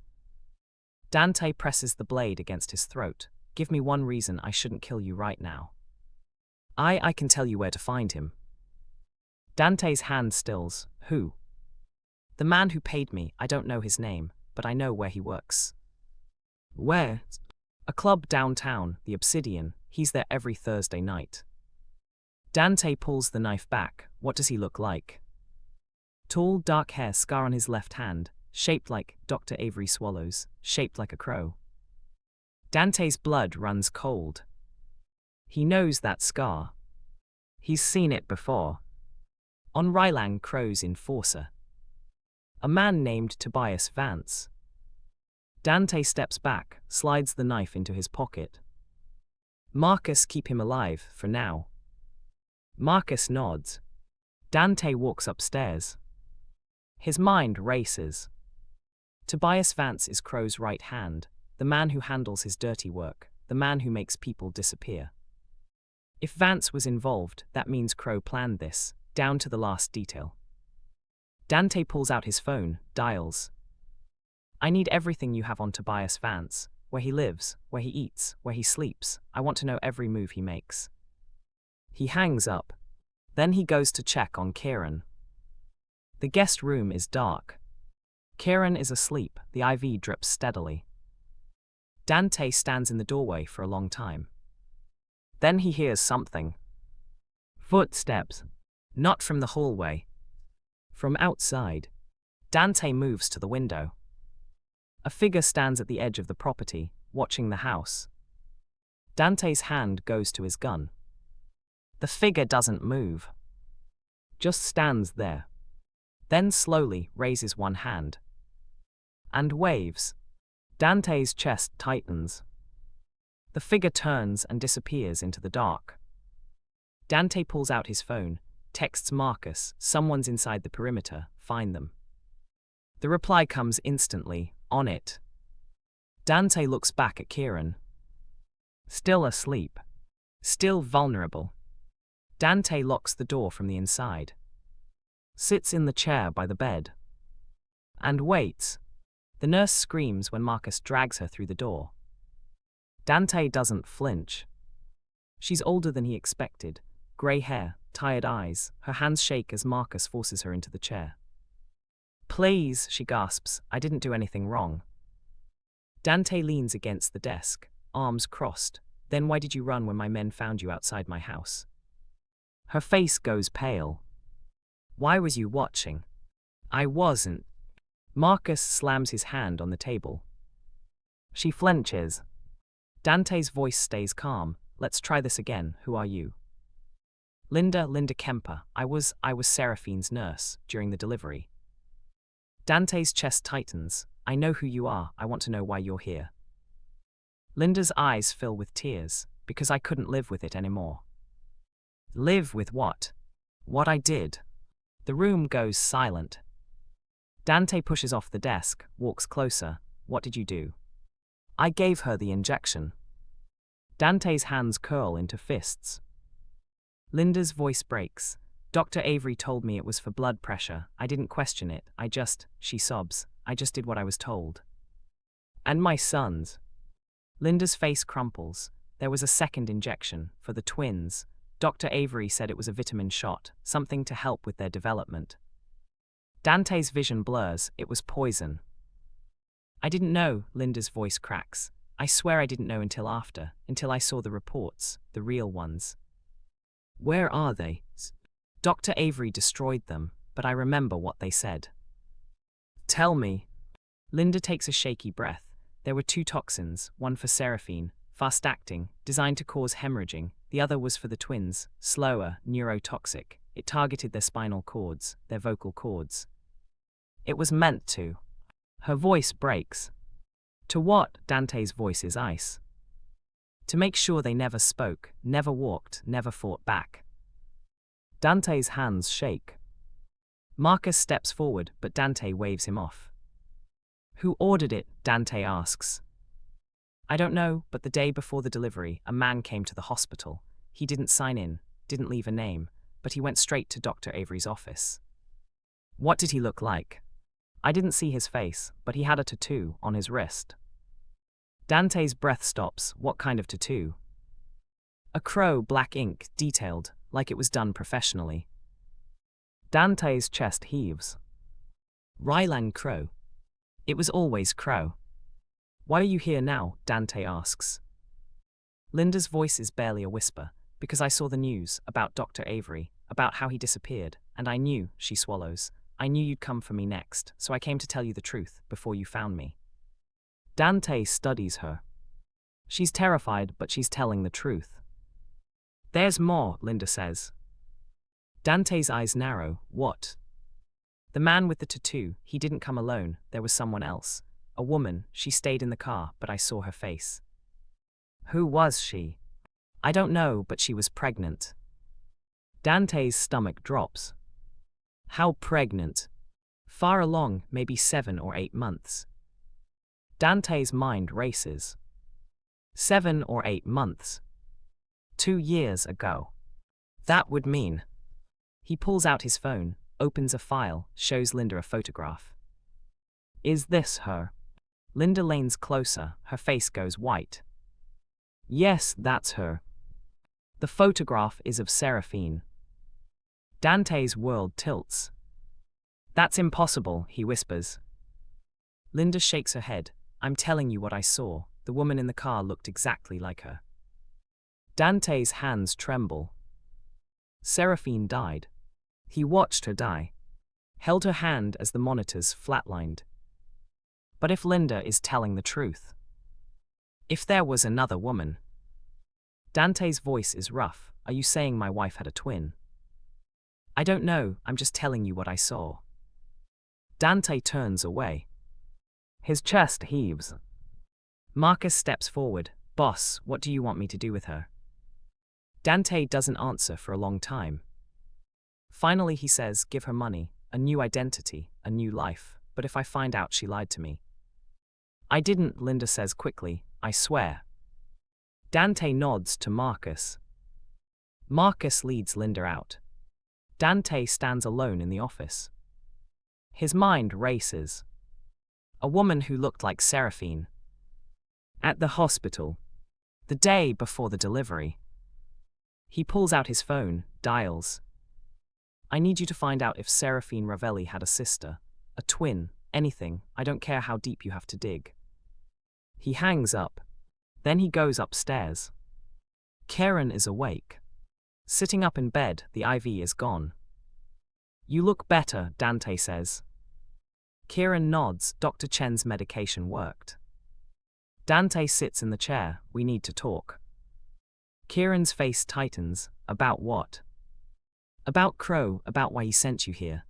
Dante presses the blade against his throat. Give me one reason I shouldn't kill you right now. I can tell you where to find him. Dante's hand stills. Who? The man who paid me. I don't know his name, but I know where he works. Where? A club downtown, the Obsidian. He's there every Thursday night. Dante pulls the knife back. What does he look like? Tall, dark hair, scar on his left hand, shaped like Dr. Avery swallows, shaped like a crow. Dante's blood runs cold. He knows that scar. He's seen it before. On Rylang Crow's enforcer. A man named Tobias Vance. Dante steps back, slides the knife into his pocket. Marcus, keep him alive, for now. Marcus nods. Dante walks upstairs. His mind races. Tobias Vance is Crow's right hand, the man who handles his dirty work, the man who makes people disappear. If Vance was involved, that means Crow planned this, down to the last detail. Dante pulls out his phone, dials. I need everything you have on Tobias Vance, where he lives, where he eats, where he sleeps. I want to know every move he makes. He hangs up. Then he goes to check on Kieran. The guest room is dark. Kieran is asleep, the IV drips steadily. Dante stands in the doorway for a long time. Then he hears something. Footsteps. Not from the hallway. From outside. Dante moves to the window. A figure stands at the edge of the property, watching the house. Dante's hand goes to his gun. The figure doesn't move. Just stands there. Then slowly raises one hand. And waves. Dante's chest tightens. The figure turns and disappears into the dark. Dante pulls out his phone, texts Marcus, someone's inside the perimeter, find them. The reply comes instantly, on it. Dante looks back at Kieran. Still asleep. Still vulnerable. Dante locks the door from the inside. Sits in the chair by the bed. And waits. The nurse screams when Marcus drags her through the door. Dante doesn't flinch. She's older than he expected. Grey hair, tired eyes, her hands shake as Marcus forces her into the chair. Please, she gasps, I didn't do anything wrong. Dante leans against the desk, arms crossed. Then why did you run when my men found you outside my house? Her face goes pale. Why was you watching? I wasn't. Marcus slams his hand on the table. She flinches. Dante's voice stays calm. Let's try this again. Who are you? Linda Kemper. I was Seraphine's nurse during the delivery. Dante's chest tightens. I know who you are. I want to know why you're here. Linda's eyes fill with tears, because I couldn't live with it anymore. Live with what? What I did. The room goes silent. Dante pushes off the desk, walks closer. What did you do? I gave her the injection. Dante's hands curl into fists. Linda's voice breaks. Dr. Avery told me it was for blood pressure. I didn't question it. She sobs. I just did what I was told. And my sons. Linda's face crumples. There was a second injection, for the twins. Dr. Avery said it was a vitamin shot, something to help with their development. Dante's vision blurs. It was poison. I didn't know, Linda's voice cracks. I swear I didn't know until I saw the reports, the real ones. Where are they? Dr. Avery destroyed them, but I remember what they said. Tell me. Linda takes a shaky breath. There were 2 toxins, one for Seraphine, fast-acting, designed to cause hemorrhaging. The other was for the twins, slower, neurotoxic. It targeted their spinal cords, their vocal cords. It was meant to. Her voice breaks. To what? Dante's voice is ice. To make sure they never spoke, never walked, never fought back. Dante's hands shake. Marcus steps forward, but Dante waves him off. Who ordered it? Dante asks. I don't know, but the day before the delivery, a man came to the hospital. He didn't sign in, didn't leave a name, but he went straight to Dr. Avery's office. What did he look like? I didn't see his face, but he had a tattoo on his wrist. Dante's breath stops. What kind of tattoo? A crow, black ink, detailed, like it was done professionally. Dante's chest heaves. Ryland Crow. It was always Crow. Why are you here now? Dante asks. Linda's voice is barely a whisper, because I saw the news about Dr. Avery, about how he disappeared, and I knew, she swallows, I knew you'd come for me next, so I came to tell you the truth before you found me. Dante studies her. She's terrified, but she's telling the truth. There's more, Linda says. Dante's eyes narrow. What? The man with the tattoo, he didn't come alone, there was someone else. A woman, she stayed in the car, but I saw her face. Who was she? I don't know, but she was pregnant. Dante's stomach drops. How pregnant? Far along, maybe 7 or 8 months. Dante's mind races. 7 or 8 months. 2 years ago. That would mean. He pulls out his phone, opens a file, shows Linda a photograph. Is this her? Linda leans closer, her face goes white. Yes, that's her. The photograph is of Seraphine. Dante's world tilts. That's impossible, he whispers. Linda shakes her head. I'm telling you what I saw. The woman in the car looked exactly like her. Dante's hands tremble. Seraphine died. He watched her die. Held her hand as the monitors flatlined. But if Linda is telling the truth? If there was another woman? Dante's voice is rough. Are you saying my wife had a twin? I don't know, I'm just telling you what I saw. Dante turns away. His chest heaves. Marcus steps forward. Boss, what do you want me to do with her? Dante doesn't answer for a long time. Finally he says, give her money, a new identity, a new life, but if I find out she lied to me. I didn't, Linda says quickly, I swear. Dante nods to Marcus. Marcus leads Linda out. Dante stands alone in the office. His mind races. A woman who looked like Seraphine. At the hospital. The day before the delivery. He pulls out his phone, dials. I need you to find out if Seraphine Ravelli had a sister, a twin, anything, I don't care how deep you have to dig. He hangs up. Then he goes upstairs. Kieran is awake. Sitting up in bed, the IV is gone. You look better, Dante says. Kieran nods. Dr. Chen's medication worked. Dante sits in the chair. We need to talk. Kieran's face tightens. About what? About Crow, about why he sent you here.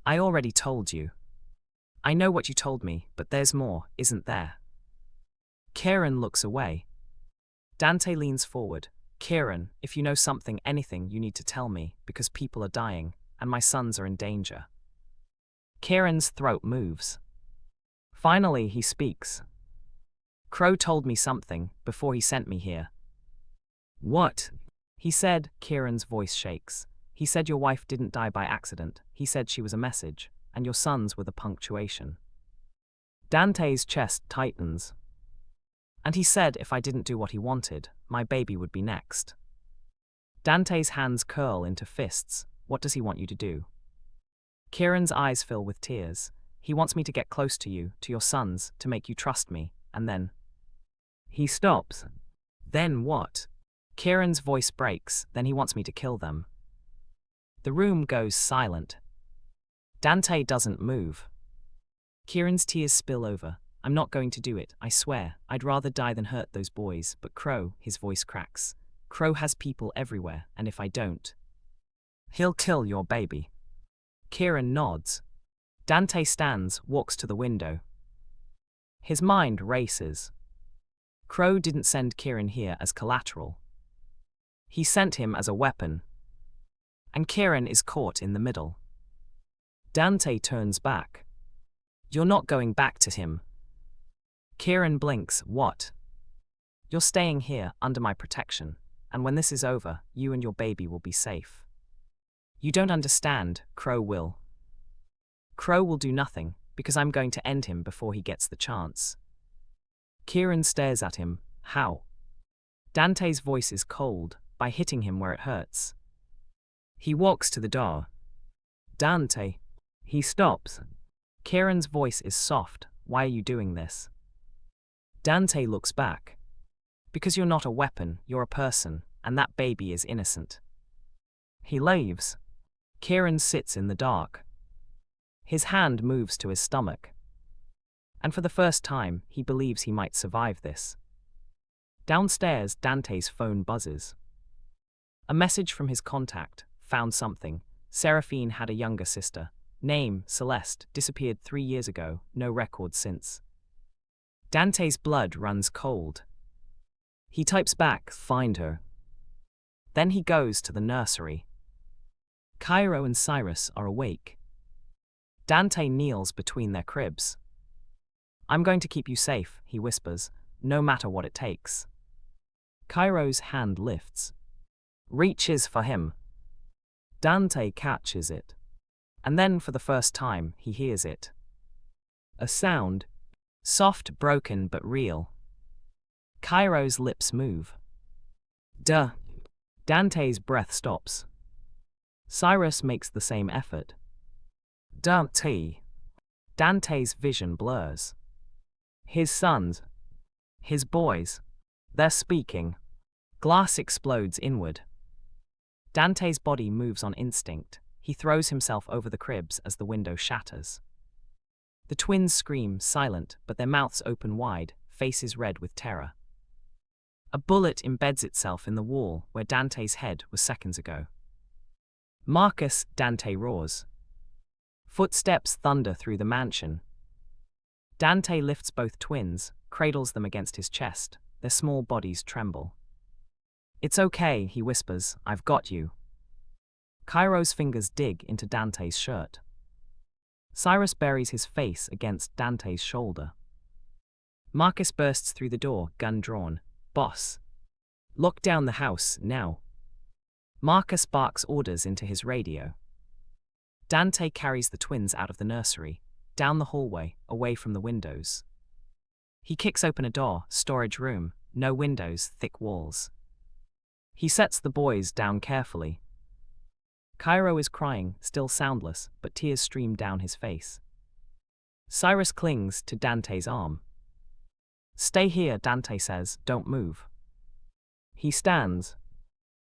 I already told you. I know what you told me, but there's more, isn't there? Kieran looks away. Dante leans forward. Kieran, if you know something, anything, you need to tell me, because people are dying, and my sons are in danger. Kieran's throat moves. Finally, he speaks. Crow told me something before he sent me here. What? He said. Kieran's voice shakes. He said your wife didn't die by accident. He said she was a message, and your sons were the punctuation. Dante's chest tightens. And he said if I didn't do what he wanted, my baby would be next. Dante's hands curl into fists. What does he want you to do? Kieran's eyes fill with tears. He wants me to get close to you, to your sons, to make you trust me, and then... He stops. Then what? Kieran's voice breaks. Then he wants me to kill them. The room goes silent. Dante doesn't move. Kieran's tears spill over. I'm not going to do it, I swear. I'd rather die than hurt those boys. But Crow, his voice cracks. Crow has people everywhere, and if I don't, he'll kill your baby. Kieran nods. Dante stands, walks to the window. His mind races. Crow didn't send Kieran here as collateral. He sent him as a weapon. And Kieran is caught in the middle. Dante turns back. You're not going back to him. Kieran blinks. What? You're staying here, under my protection, and when this is over, you and your baby will be safe. You don't understand, Crow will. Crow will do nothing, because I'm going to end him before he gets the chance. Kieran stares at him. How? Dante's voice is cold, by hitting him where it hurts. He walks to the door. Dante. He stops. Kieran's voice is soft. Why are you doing this? Dante looks back. Because you're not a weapon, you're a person, and that baby is innocent. He leaves. Kieran sits in the dark. His hand moves to his stomach. And for the first time, he believes he might survive this. Downstairs, Dante's phone buzzes. A message from his contact. Found something. Seraphine had a younger sister. Name, Celeste, disappeared 3 years ago, no record since. Dante's blood runs cold. He types back, find her. Then he goes to the nursery. Cairo and Cyrus are awake. Dante kneels between their cribs. I'm going to keep you safe, he whispers, no matter what it takes. Cairo's hand lifts. Reaches for him. Dante catches it. And then for the first time, he hears it. A sound. Soft, broken, but real. Cairo's lips move. Duh. Dante's breath stops. Cyrus makes the same effort. Dante. Dante's vision blurs. His sons. His boys. They're speaking. Glass explodes inward. Dante's body moves on instinct. He throws himself over the cribs as the window shatters. The twins scream, silent, but their mouths open wide, faces red with terror. A bullet embeds itself in the wall where Dante's head was seconds ago. Marcus, Dante roars. Footsteps thunder through the mansion. Dante lifts both twins, cradles them against his chest. Their small bodies tremble. It's okay, he whispers, I've got you. Cairo's fingers dig into Dante's shirt. Cyrus buries his face against Dante's shoulder. Marcus bursts through the door, gun drawn. Boss. Lock down the house, now. Marcus barks orders into his radio. Dante carries the twins out of the nursery, down the hallway, away from the windows. He kicks open a door, storage room, no windows, thick walls. He sets the boys down carefully. Cairo is crying, still soundless, but tears stream down his face. Cyrus clings to Dante's arm. Stay here, Dante says, don't move. He stands.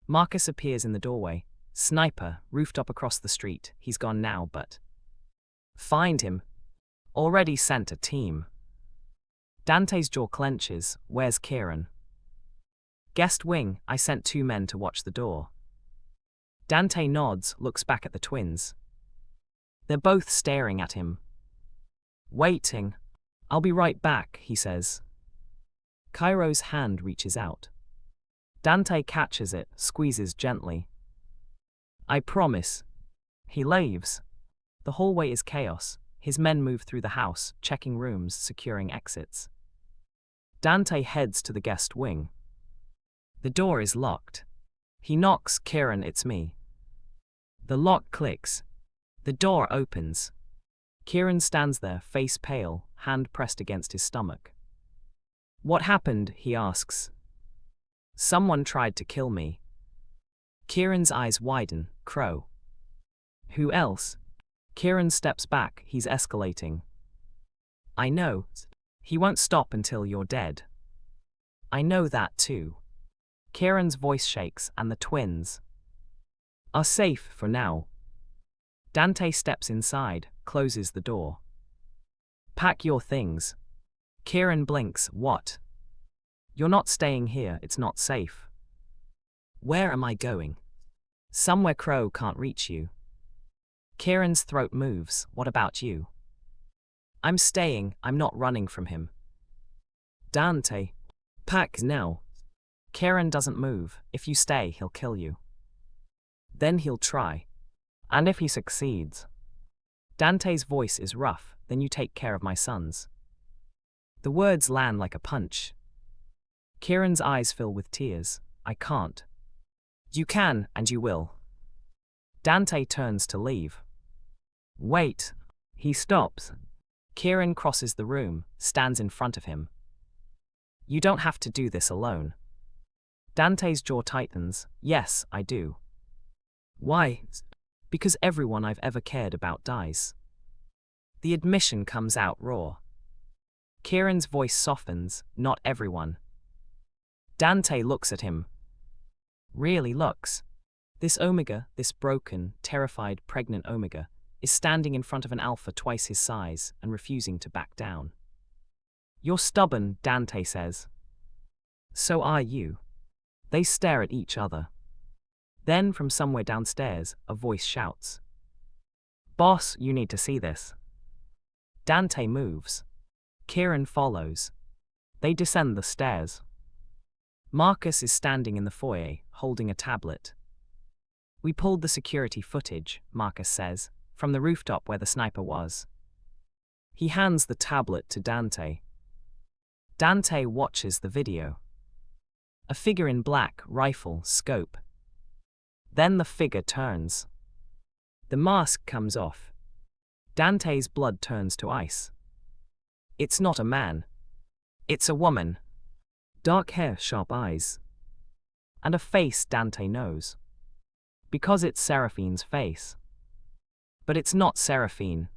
Marcus appears in the doorway. Sniper, rooftop across the street. He's gone now, but... Find him. Already sent a team. Dante's jaw clenches. Where's Kieran? Guest wing, I sent 2 men to watch the door. Dante nods, looks back at the twins. They're both staring at him. Waiting. I'll be right back, he says. Cairo's hand reaches out. Dante catches it, squeezes gently. I promise. He leaves. The hallway is chaos. His men move through the house, checking rooms, securing exits. Dante heads to the guest wing. The door is locked. He knocks. Kieran, it's me. The lock clicks. The door opens. Kieran stands there, face pale, hand pressed against his stomach. What happened? He asks. Someone tried to kill me. Kieran's eyes widen. Crow. Who else? Kieran steps back. He's escalating. I know. He won't stop until you're dead. I know that too. Kieran's voice shakes, and the twins are safe for now. Dante steps inside, closes the door. Pack your things. Kieran blinks. What? You're not staying here, it's not safe. Where am I going? Somewhere Crow can't reach you. Kieran's throat moves. What about you? I'm staying, I'm not running from him. Dante. Pack now. Kieran doesn't move. If you stay, he'll kill you. Then he'll try. And if he succeeds. Dante's voice is rough. Then you take care of my sons. The words land like a punch. Kieran's eyes fill with tears. I can't. You can, and you will. Dante turns to leave. Wait. He stops. Kieran crosses the room, stands in front of him. You don't have to do this alone. Dante's jaw tightens. Yes, I do. Why? Because everyone I've ever cared about dies. The admission comes out raw. Kieran's voice softens. Not everyone. Dante looks at him. Really looks. This Omega, this broken, terrified, pregnant Omega, is standing in front of an alpha twice his size and refusing to back down. You're stubborn, Dante says. So are you. They stare at each other. Then, from somewhere downstairs, a voice shouts. Boss, you need to see this. Dante moves. Kieran follows. They descend the stairs. Marcus is standing in the foyer, holding a tablet. We pulled the security footage, Marcus says, from the rooftop where the sniper was. He hands the tablet to Dante. Dante watches the video. A figure in black, rifle, scope. Then the figure turns. The mask comes off. Dante's blood turns to ice. It's not a man. It's a woman. Dark hair, sharp eyes. And a face Dante knows. Because it's Seraphine's face. But it's not Seraphine.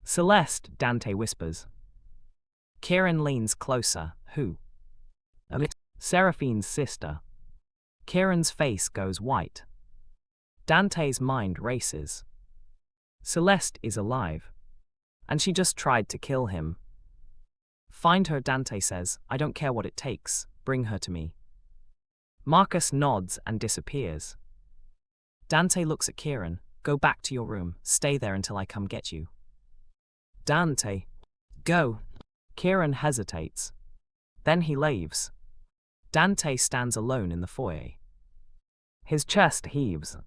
Celeste, Dante whispers. Kieran leans closer. Who? Seraphine's sister. Kieran's face goes white. Dante's mind races. Celeste is alive. And she just tried to kill him. Find her, Dante says. I don't care what it takes. Bring her to me. Marcus nods and disappears. Dante looks at Kieran. Go back to your room. Stay there until I come get you. Dante. Go. Kieran hesitates. Then he leaves. Dante stands alone in the foyer. His chest heaves.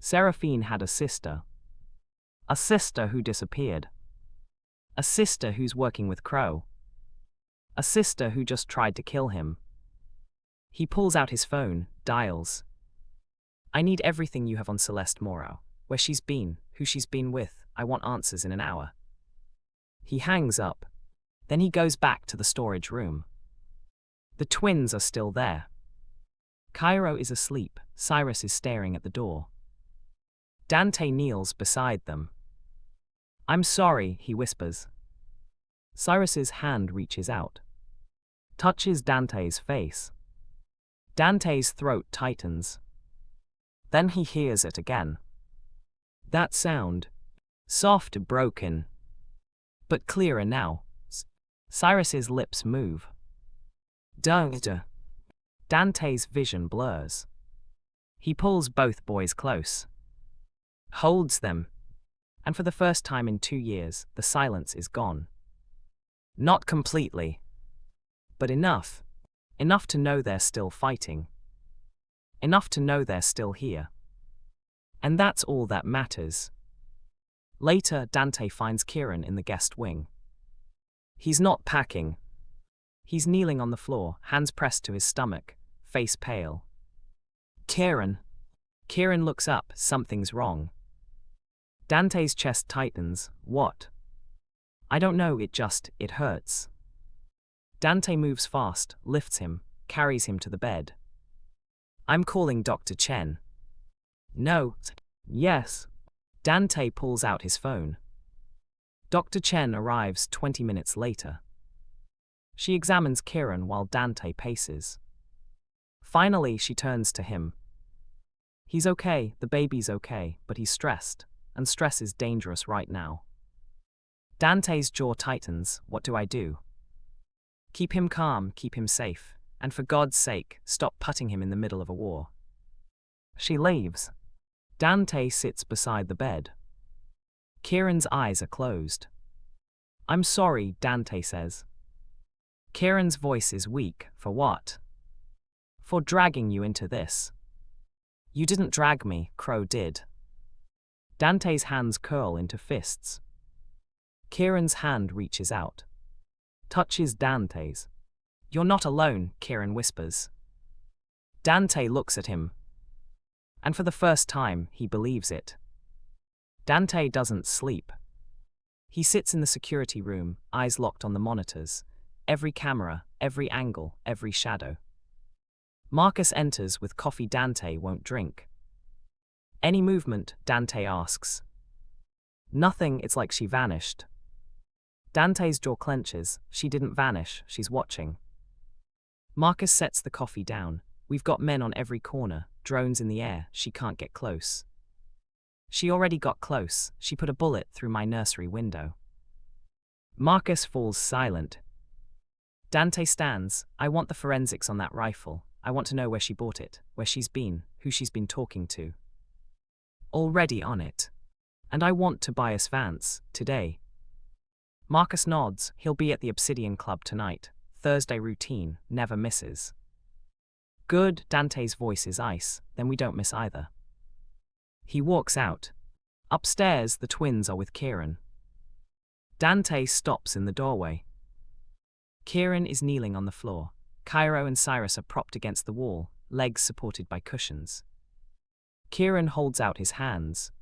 Seraphine had a sister. A sister who disappeared. A sister who's working with Crow. A sister who just tried to kill him. He pulls out his phone, dials. I need everything you have on Celeste Morrow. Where she's been, who she's been with. I want answers in an hour. He hangs up. Then he goes back to the storage room. The twins are still there. Cairo is asleep. Cyrus is staring at the door. Dante kneels beside them. I'm sorry, he whispers. Cyrus's hand reaches out. Touches Dante's face. Dante's throat tightens. Then he hears it again. That sound. Soft, broken. But clearer now. Cyrus's lips move. Dante. Dante's vision blurs. He pulls both boys close. Holds them. And for the first time in 2 years, the silence is gone. Not completely. But enough. Enough to know they're still fighting. Enough to know they're still here. And that's all that matters. Later, Dante finds Kieran in the guest wing. He's not packing. He's kneeling on the floor, hands pressed to his stomach, face pale. Kieran. Kieran looks up, something's wrong. Dante's chest tightens. What? I don't know, it hurts. Dante moves fast, lifts him, carries him to the bed. I'm calling Dr. Chen. No. Yes. Dante pulls out his phone. Dr. Chen arrives 20 minutes later. She examines Kieran while Dante paces. Finally, she turns to him. He's okay, the baby's okay, but he's stressed, and stress is dangerous right now. Dante's jaw tightens. What do I do? Keep him calm, keep him safe, and for God's sake, stop putting him in the middle of a war. She leaves. Dante sits beside the bed. Kieran's eyes are closed. I'm sorry, Dante says. Kieran's voice is weak. For what? For dragging you into this. You didn't drag me, Crow did. Dante's hands curl into fists. Kieran's hand reaches out. Touches Dante's. You're not alone, Kieran whispers. Dante looks at him. And for the first time, he believes it. Dante doesn't sleep. He sits in the security room, eyes locked on the monitors. Every camera, every angle, every shadow. Marcus enters with coffee Dante won't drink. Any movement, Dante asks. Nothing, it's like she vanished. Dante's jaw clenches. She didn't vanish, she's watching. Marcus sets the coffee down. We've got men on every corner, drones in the air, she can't get close. She already got close, she put a bullet through my nursery window. Marcus falls silent. Dante stands. I want the forensics on that rifle. I want to know where she bought it, where she's been, who she's been talking to. Already on it. And I want Tobias Vance, today. Marcus nods. He'll be at the Obsidian Club tonight. Thursday routine, never misses. Good, Dante's voice is ice, then we don't miss either. He walks out. Upstairs, the twins are with Kieran. Dante stops in the doorway. Kieran is kneeling on the floor. Cairo and Cyrus are propped against the wall, legs supported by cushions. Kieran holds out his hands.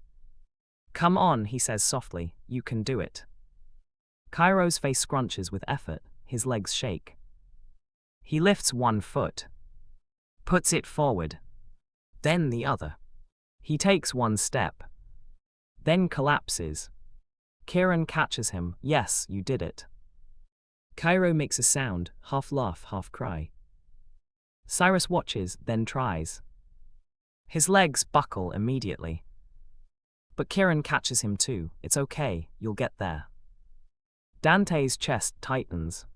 Come on, he says softly, you can do it. Cairo's face scrunches with effort, his legs shake. He lifts one foot. Puts it forward. Then the other. He takes one step. Then collapses. Kieran catches him. Yes, you did it. Cairo makes a sound, half laugh, half cry. Cyrus watches, then tries. His legs buckle immediately. But Kieran catches him too. It's okay, you'll get there. Dante's chest tightens.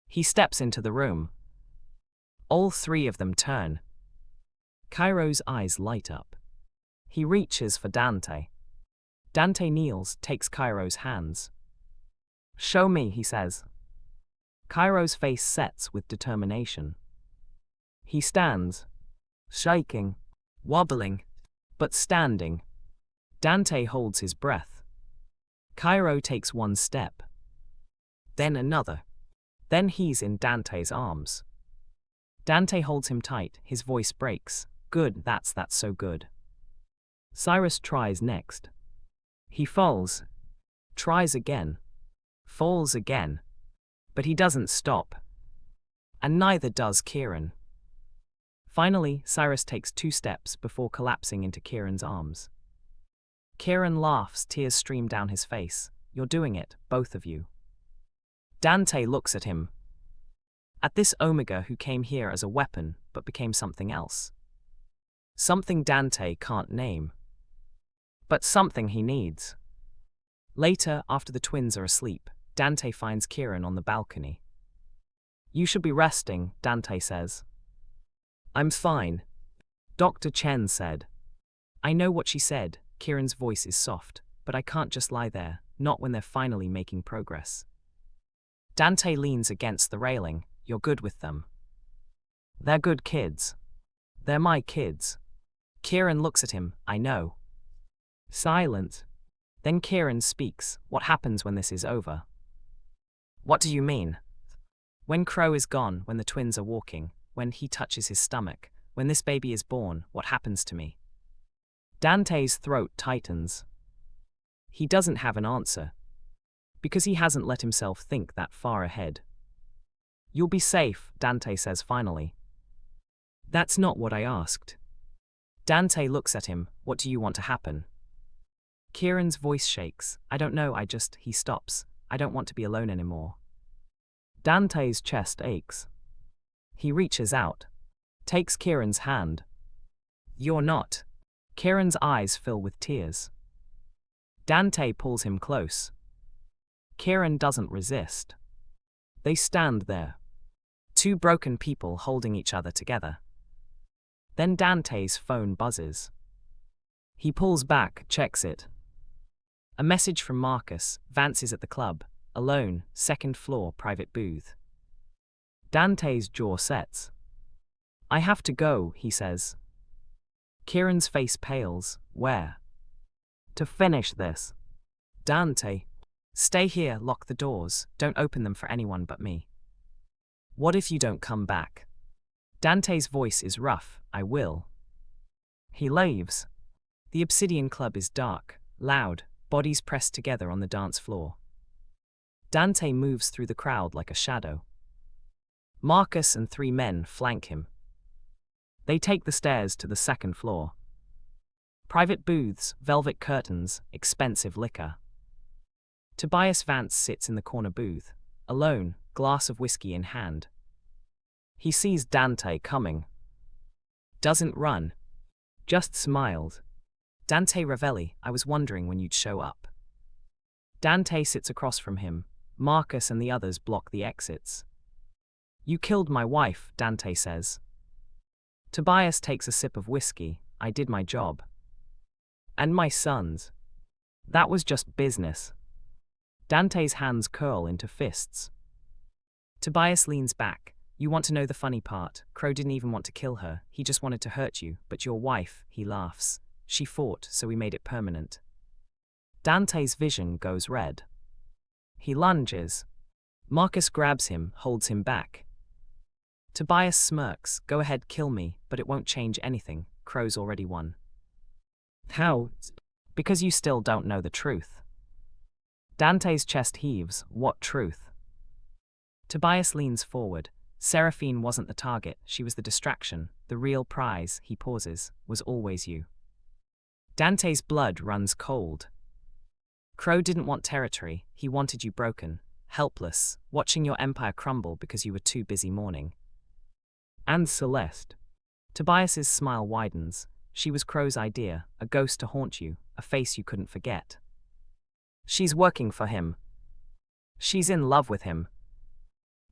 He steps into the room. All three of them turn. Cairo's eyes light up. He reaches for Dante. Dante kneels, takes Cairo's hands. Show me, he says. Cairo's face sets with determination. He stands, shaking, wobbling, but standing. Dante holds his breath. Cairo takes one step. Then another. Then he's in Dante's arms. Dante holds him tight, his voice breaks. Good, that's so good. Cyrus tries next. He falls. Tries again. Falls again. But he doesn't stop. And neither does Kieran. Finally, Cyrus takes 2 steps before collapsing into Kieran's arms. Kieran laughs, tears stream down his face. You're doing it, both of you. Dante looks at him. At this Omega who came here as a weapon, but became something else. Something Dante can't name. But something he needs. Later, after the twins are asleep, Dante finds Kieran on the balcony. You should be resting, Dante says. I'm fine. Dr. Chen said. I know what she said, Kieran's voice is soft, but I can't just lie there, not when they're finally making progress. Dante leans against the railing. You're good with them. They're good kids. They're my kids. Kieran looks at him. I know. Silent. Then Kieran speaks. What happens when this is over? What do you mean? When Crow is gone, when the twins are walking, when he touches his stomach, when this baby is born, what happens to me? Dante's throat tightens. He doesn't have an answer, because he hasn't let himself think that far ahead. You'll be safe, Dante says finally. That's not what I asked. Dante looks at him. What do you want to happen? Kieran's voice shakes. I don't know, he stops. I don't want to be alone anymore. Dante's chest aches. He reaches out, takes Kieran's hand. You're not. Kieran's eyes fill with tears. Dante pulls him close. Kieran doesn't resist. They stand there. Two broken people holding each other together. Then Dante's phone buzzes. He pulls back, checks it. A message from Marcus. Vance is at the club, alone, second floor, private booth. Dante's jaw sets. I have to go, he says. Kieran's face pales. Where? To finish this. Dante. Stay here, lock the doors, don't open them for anyone but me. What if you don't come back? Dante's voice is rough. I will. He leaves. The Obsidian Club is dark, loud, bodies pressed together on the dance floor. Dante moves through the crowd like a shadow. Marcus and 3 men flank him. They take the stairs to the second floor. Private booths, velvet curtains, expensive liquor. Tobias Vance sits in the corner booth, alone, glass of whiskey in hand. He sees Dante coming. Doesn't run. Just smiled. Dante Ravelli, I was wondering when you'd show up. Dante sits across from him. Marcus and the others block the exits. You killed my wife, Dante says. Tobias takes a sip of whiskey. I did my job. And my sons. That was just business. Dante's hands curl into fists. Tobias leans back. You want to know the funny part? Crow didn't even want to kill her. He just wanted to hurt you. But your wife, he laughs. She fought, so we made it permanent. Dante's vision goes red. He lunges. Marcus grabs him, holds him back. Tobias smirks. Go ahead, kill me, but it won't change anything. Crow's already won. How? Because you still don't know the truth. Dante's chest heaves. What truth? Tobias leans forward. Seraphine wasn't the target, she was the distraction. The real prize, he pauses, was always you. Dante's blood runs cold. Crow didn't want territory, he wanted you broken, helpless, watching your empire crumble because you were too busy mourning. And Celeste. Tobias's smile widens. She was Crow's idea, a ghost to haunt you, a face you couldn't forget. She's working for him. She's in love with him.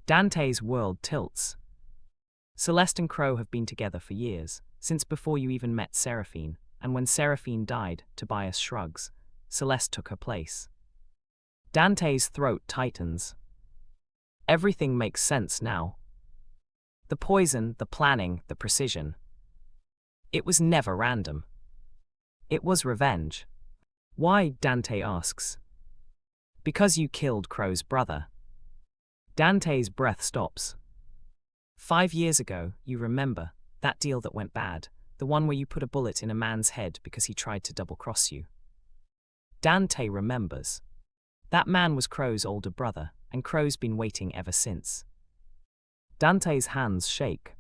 Dante's world tilts. Celeste and Crow have been together for years, since before you even met Seraphine, and when Seraphine died, Tobias shrugs. Celeste took her place. Dante's throat tightens. Everything makes sense now. The poison, the planning, the precision. It was never random. It was revenge. Why? Dante asks. Because you killed Crow's brother. Dante's breath stops. 5 years ago, you remember, that deal that went bad, the one where you put a bullet in a man's head because he tried to double-cross you. Dante remembers. That man was Crow's older brother, and Crow's been waiting ever since. Dante's hands shake.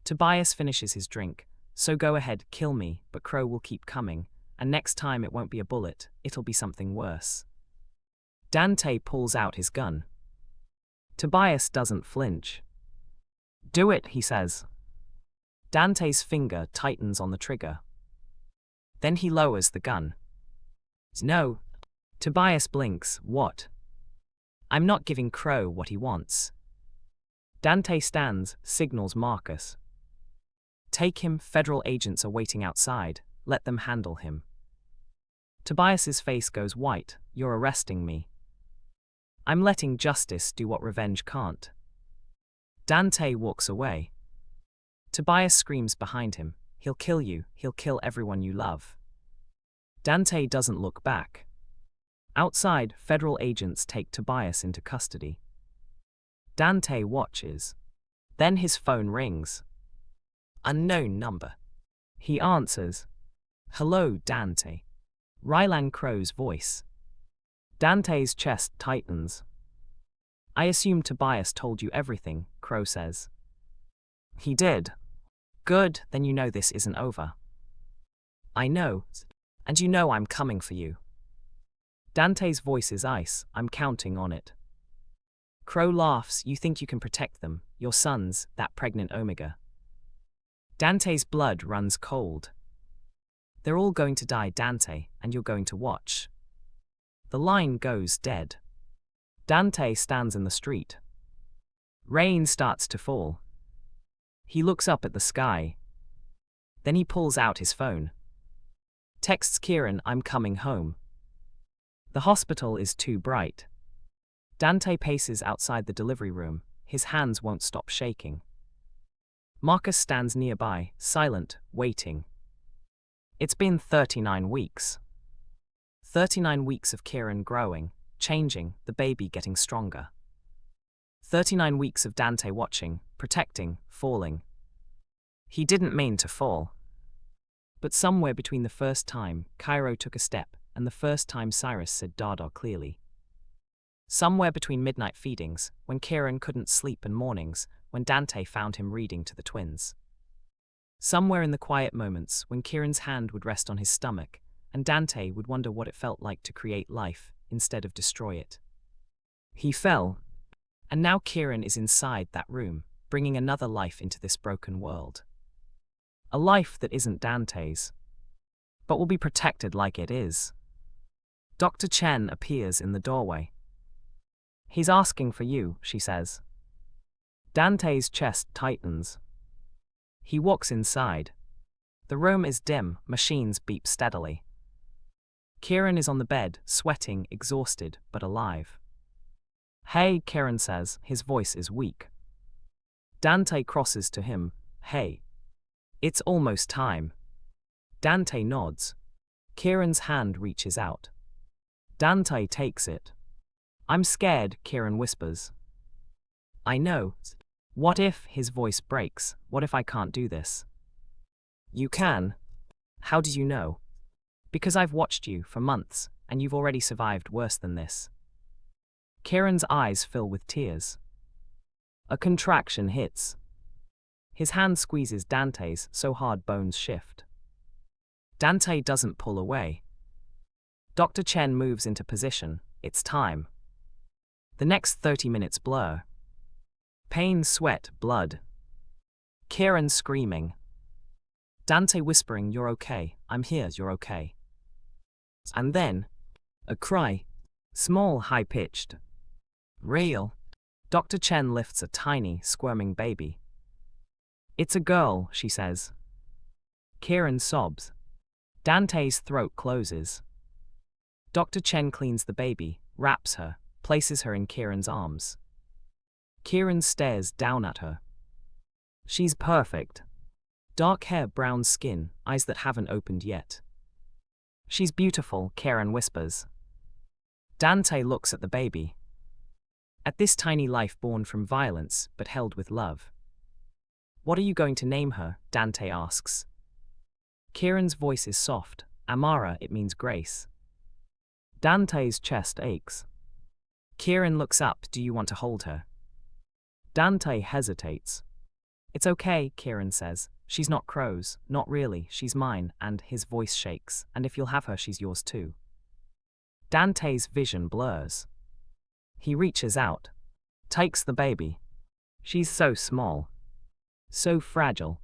Tobias finishes his drink. So go ahead, kill me, but Crow will keep coming, and next time it won't be a bullet, it'll be something worse. Dante pulls out his gun. Tobias doesn't flinch. Do it, he says. Dante's finger tightens on the trigger. Then he lowers the gun. No. Tobias blinks. What? I'm not giving Crow what he wants. Dante stands, signals Marcus. Take him, federal agents are waiting outside, let them handle him. Tobias's face goes white. You're arresting me. I'm letting justice do what revenge can't. Dante walks away. Tobias screams behind him. He'll kill you, he'll kill everyone you love. Dante doesn't look back. Outside, federal agents take Tobias into custody. Dante watches. Then his phone rings. Unknown number. He answers. Hello, Dante. Rylan Crow's voice. Dante's chest tightens. I assume Tobias told you everything, Crow says. He did. Good, then you know this isn't over. I know, and you know I'm coming for you. Dante's voice is ice, I'm counting on it. Crow laughs, you think you can protect them, your sons, that pregnant Omega. Dante's blood runs cold. They're all going to die, Dante, and you're going to watch. The line goes dead. Dante stands in the street. Rain starts to fall. He looks up at the sky. Then he pulls out his phone. Texts Kieran, I'm coming home. The hospital is too bright. Dante paces outside the delivery room. His hands won't stop shaking. Marcus stands nearby, silent, waiting. It's been 39 weeks. 39 weeks of Kieran growing, changing, the baby getting stronger. 39 weeks of Dante watching, protecting, falling. He didn't mean to fall. But somewhere between the first time Cairo took a step and the first time Cyrus said Dada clearly. Somewhere between midnight feedings, when Kieran couldn't sleep, and mornings, when Dante found him reading to the twins. Somewhere in the quiet moments when Kieran's hand would rest on his stomach, and Dante would wonder what it felt like to create life, instead of destroy it. He fell, and now Kieran is inside that room, bringing another life into this broken world. A life that isn't Dante's, but will be protected like it is. Dr. Chen appears in the doorway. He's asking for you, she says. Dante's chest tightens. He walks inside. The room is dim, machines beep steadily. Kieran is on the bed, sweating, exhausted, but alive. Hey, Kieran says, his voice is weak. Dante crosses to him. Hey. It's almost time. Dante nods. Kieran's hand reaches out. Dante takes it. I'm scared, Kieran whispers. I know. What if, his voice breaks, what if I can't do this? You can. How do you know? Because I've watched you for months, and you've already survived worse than this. Kieran's eyes fill with tears. A contraction hits. His hand squeezes Dante's so hard bones shift. Dante doesn't pull away. Dr. Chen moves into position. It's time. The next 30 minutes blur. Pain, sweat, blood. Kieran screaming. Dante whispering, you're okay, I'm here, you're okay. And then, a cry. Small, high-pitched. Real. Dr. Chen lifts a tiny, squirming baby. It's a girl, she says. Kieran sobs. Dante's throat closes. Dr. Chen cleans the baby, wraps her, places her in Kieran's arms. Kieran stares down at her. She's perfect. Dark hair, brown skin, eyes that haven't opened yet. She's beautiful, Kieran whispers. Dante looks at the baby. At this tiny life born from violence, but held with love. What are you going to name her? Dante asks. Kieran's voice is soft. Amara, it means grace. Dante's chest aches. Kieran looks up, do you want to hold her? Dante hesitates. It's okay, Kieran says. She's not Crow's, not really, she's mine, and his voice shakes, and if you'll have her, she's yours too. Dante's vision blurs. He reaches out, takes the baby. She's so small, so fragile.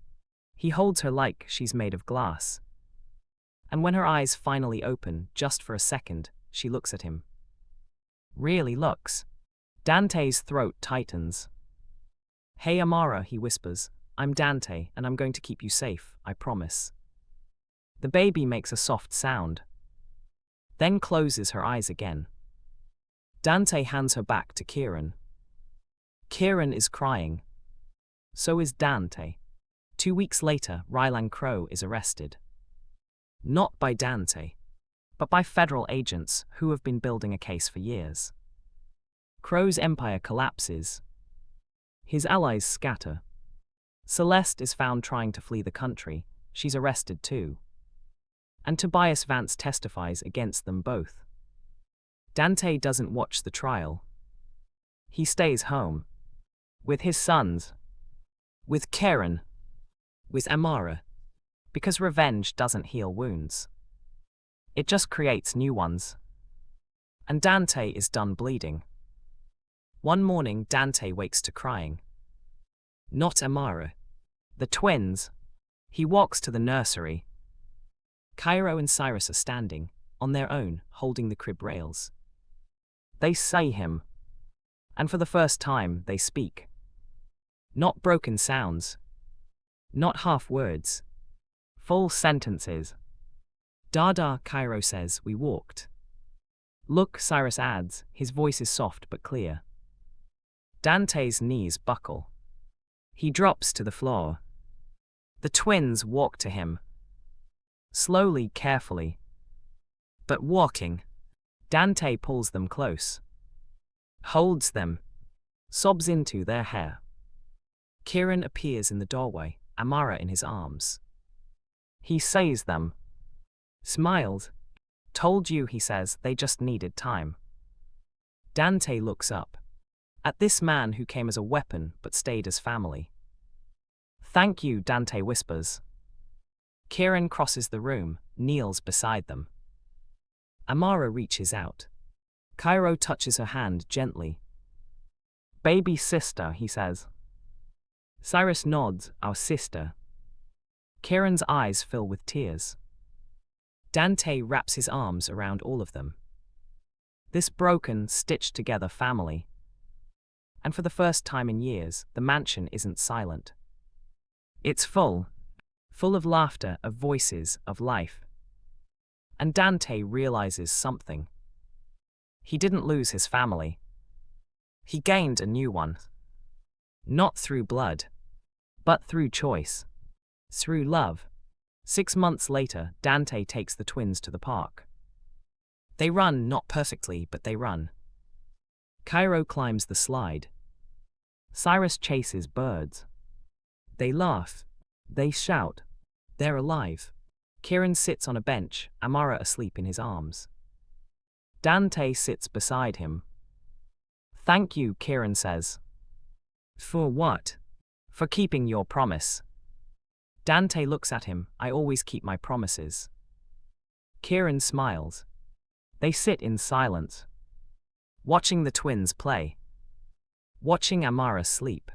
He holds her like she's made of glass. And when her eyes finally open, just for a second, she looks at him. Really looks. Dante's throat tightens. Hey Amara, he whispers. I'm Dante, and I'm going to keep you safe, I promise. The baby makes a soft sound. Then closes her eyes again. Dante hands her back to Kieran. Kieran is crying. So is Dante. 2 weeks later, Rylan Crow is arrested. Not by Dante. but by federal agents who have been building a case for years. Crow's empire collapses. His allies scatter. Celeste is found trying to flee the country. She's arrested too. And Tobias Vance testifies against them both. Dante doesn't watch the trial. He stays home. With his sons. With Kieran. With Amara. Because revenge doesn't heal wounds. It just creates new ones. And Dante is done bleeding. One morning, Dante wakes to crying. Not Amara. The twins. He walks to the nursery. Cairo and Cyrus are standing, on their own, holding the crib rails. They say him. And for the first time, they speak. Not broken sounds. Not half words. Full sentences. Dada, Cairo says, we walked. Look, Cyrus adds, his voice is soft but clear. Dante's knees buckle. He drops to the floor. The twins walk to him. Slowly, carefully. But walking. Dante pulls them close. Holds them. Sobs into their hair. Kieran appears in the doorway, Amara in his arms. He says them. Smiles. Told you, he says, they just needed time. Dante looks up. At this man who came as a weapon but stayed as family. Thank you, Dante whispers. Kieran crosses the room, kneels beside them. Amara reaches out. Cairo touches her hand gently. Baby sister, he says. Cyrus nods, our sister. Kieran's eyes fill with tears. Dante wraps his arms around all of them. This broken, stitched-together family. And for the first time in years, the mansion isn't silent. It's full of laughter, of voices, of life. And Dante realizes something. He didn't lose his family. He gained a new one. Not through blood, but through choice. Through love. 6 months later, Dante takes the twins to the park. They run, not perfectly, but they run. Cairo climbs the slide. Cyrus chases birds. They laugh. They shout. They're alive. Kieran sits on a bench, Amara asleep in his arms. Dante sits beside him. Thank you, Kieran says. For what? For keeping your promise. Dante looks at him. I always keep my promises. Kieran smiles. They sit in silence. Watching the twins play. Watching Amara sleep.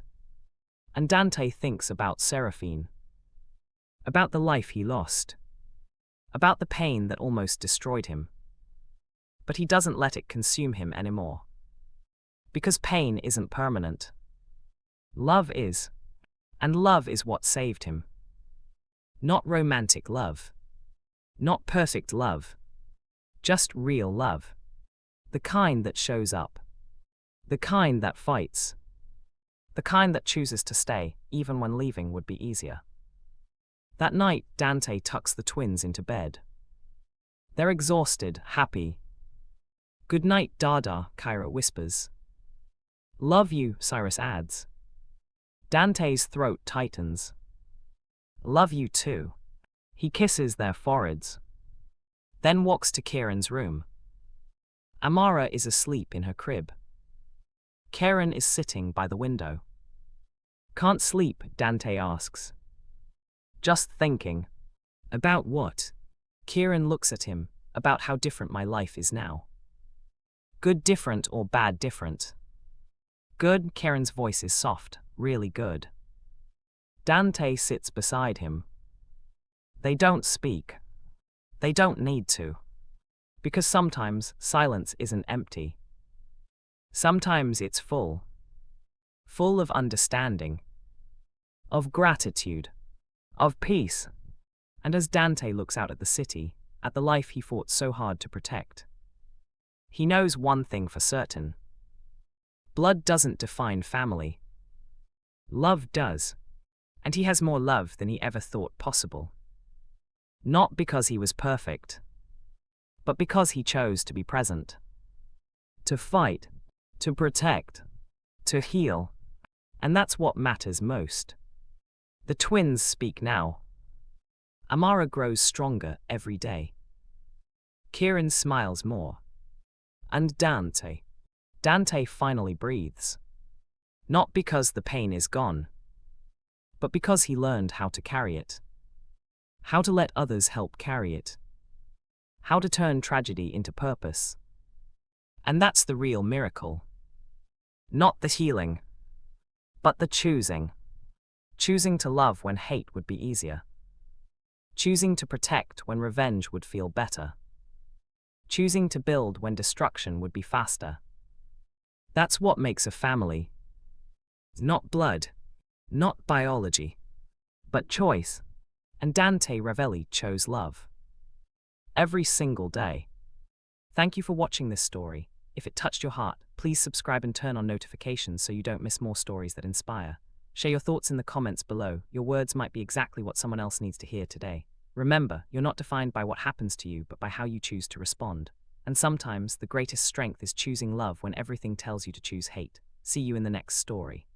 And Dante thinks about Seraphine. About the life he lost. About the pain that almost destroyed him. But he doesn't let it consume him anymore. Because pain isn't permanent. Love is. And love is what saved him. Not romantic love. Not perfect love. Just real love. The kind that shows up. The kind that fights. The kind that chooses to stay, even when leaving would be easier. That night, Dante tucks the twins into bed. They're exhausted, happy. Good night, Dada, Cairo whispers. Love you, Cyrus adds. Dante's throat tightens. Love you too. He kisses their foreheads. Then walks to Kieran's room. Amara is asleep in her crib. Kieran is sitting by the window. Can't sleep, Dante asks. Just thinking. About what? Kieran looks at him. About how different my life is now. Good different or bad different? Good, Kieran's voice is soft, really good. Dante sits beside him. They don't speak. They don't need to. Because sometimes silence isn't empty. Sometimes it's full. Full of understanding. Of gratitude. Of peace. And as Dante looks out at the city, at the life he fought so hard to protect, he knows one thing for certain. Blood doesn't define family. Love does. And he has more love than he ever thought possible. Not because he was perfect. but because he chose to be present. To fight, to protect, to heal. And that's what matters most. The twins speak now. Amara grows stronger every day. Kieran smiles more. And Dante finally breathes. Not because the pain is gone, but because he learned how to carry it. How to let others help carry it. How to turn tragedy into purpose. And that's the real miracle. Not the healing, but the choosing. Choosing to love when hate would be easier. Choosing to protect when revenge would feel better. Choosing to build when destruction would be faster. That's what makes a family. Not blood, not biology, but choice. And Dante Ravelli chose love. Every single day. Thank you for watching this story. If it touched your heart, please subscribe and turn on notifications so you don't miss more stories that inspire. Share your thoughts in the comments below. Your words might be exactly what someone else needs to hear today. Remember, you're not defined by what happens to you, but by how you choose to respond. And sometimes, the greatest strength is choosing love when everything tells you to choose hate. See you in the next story.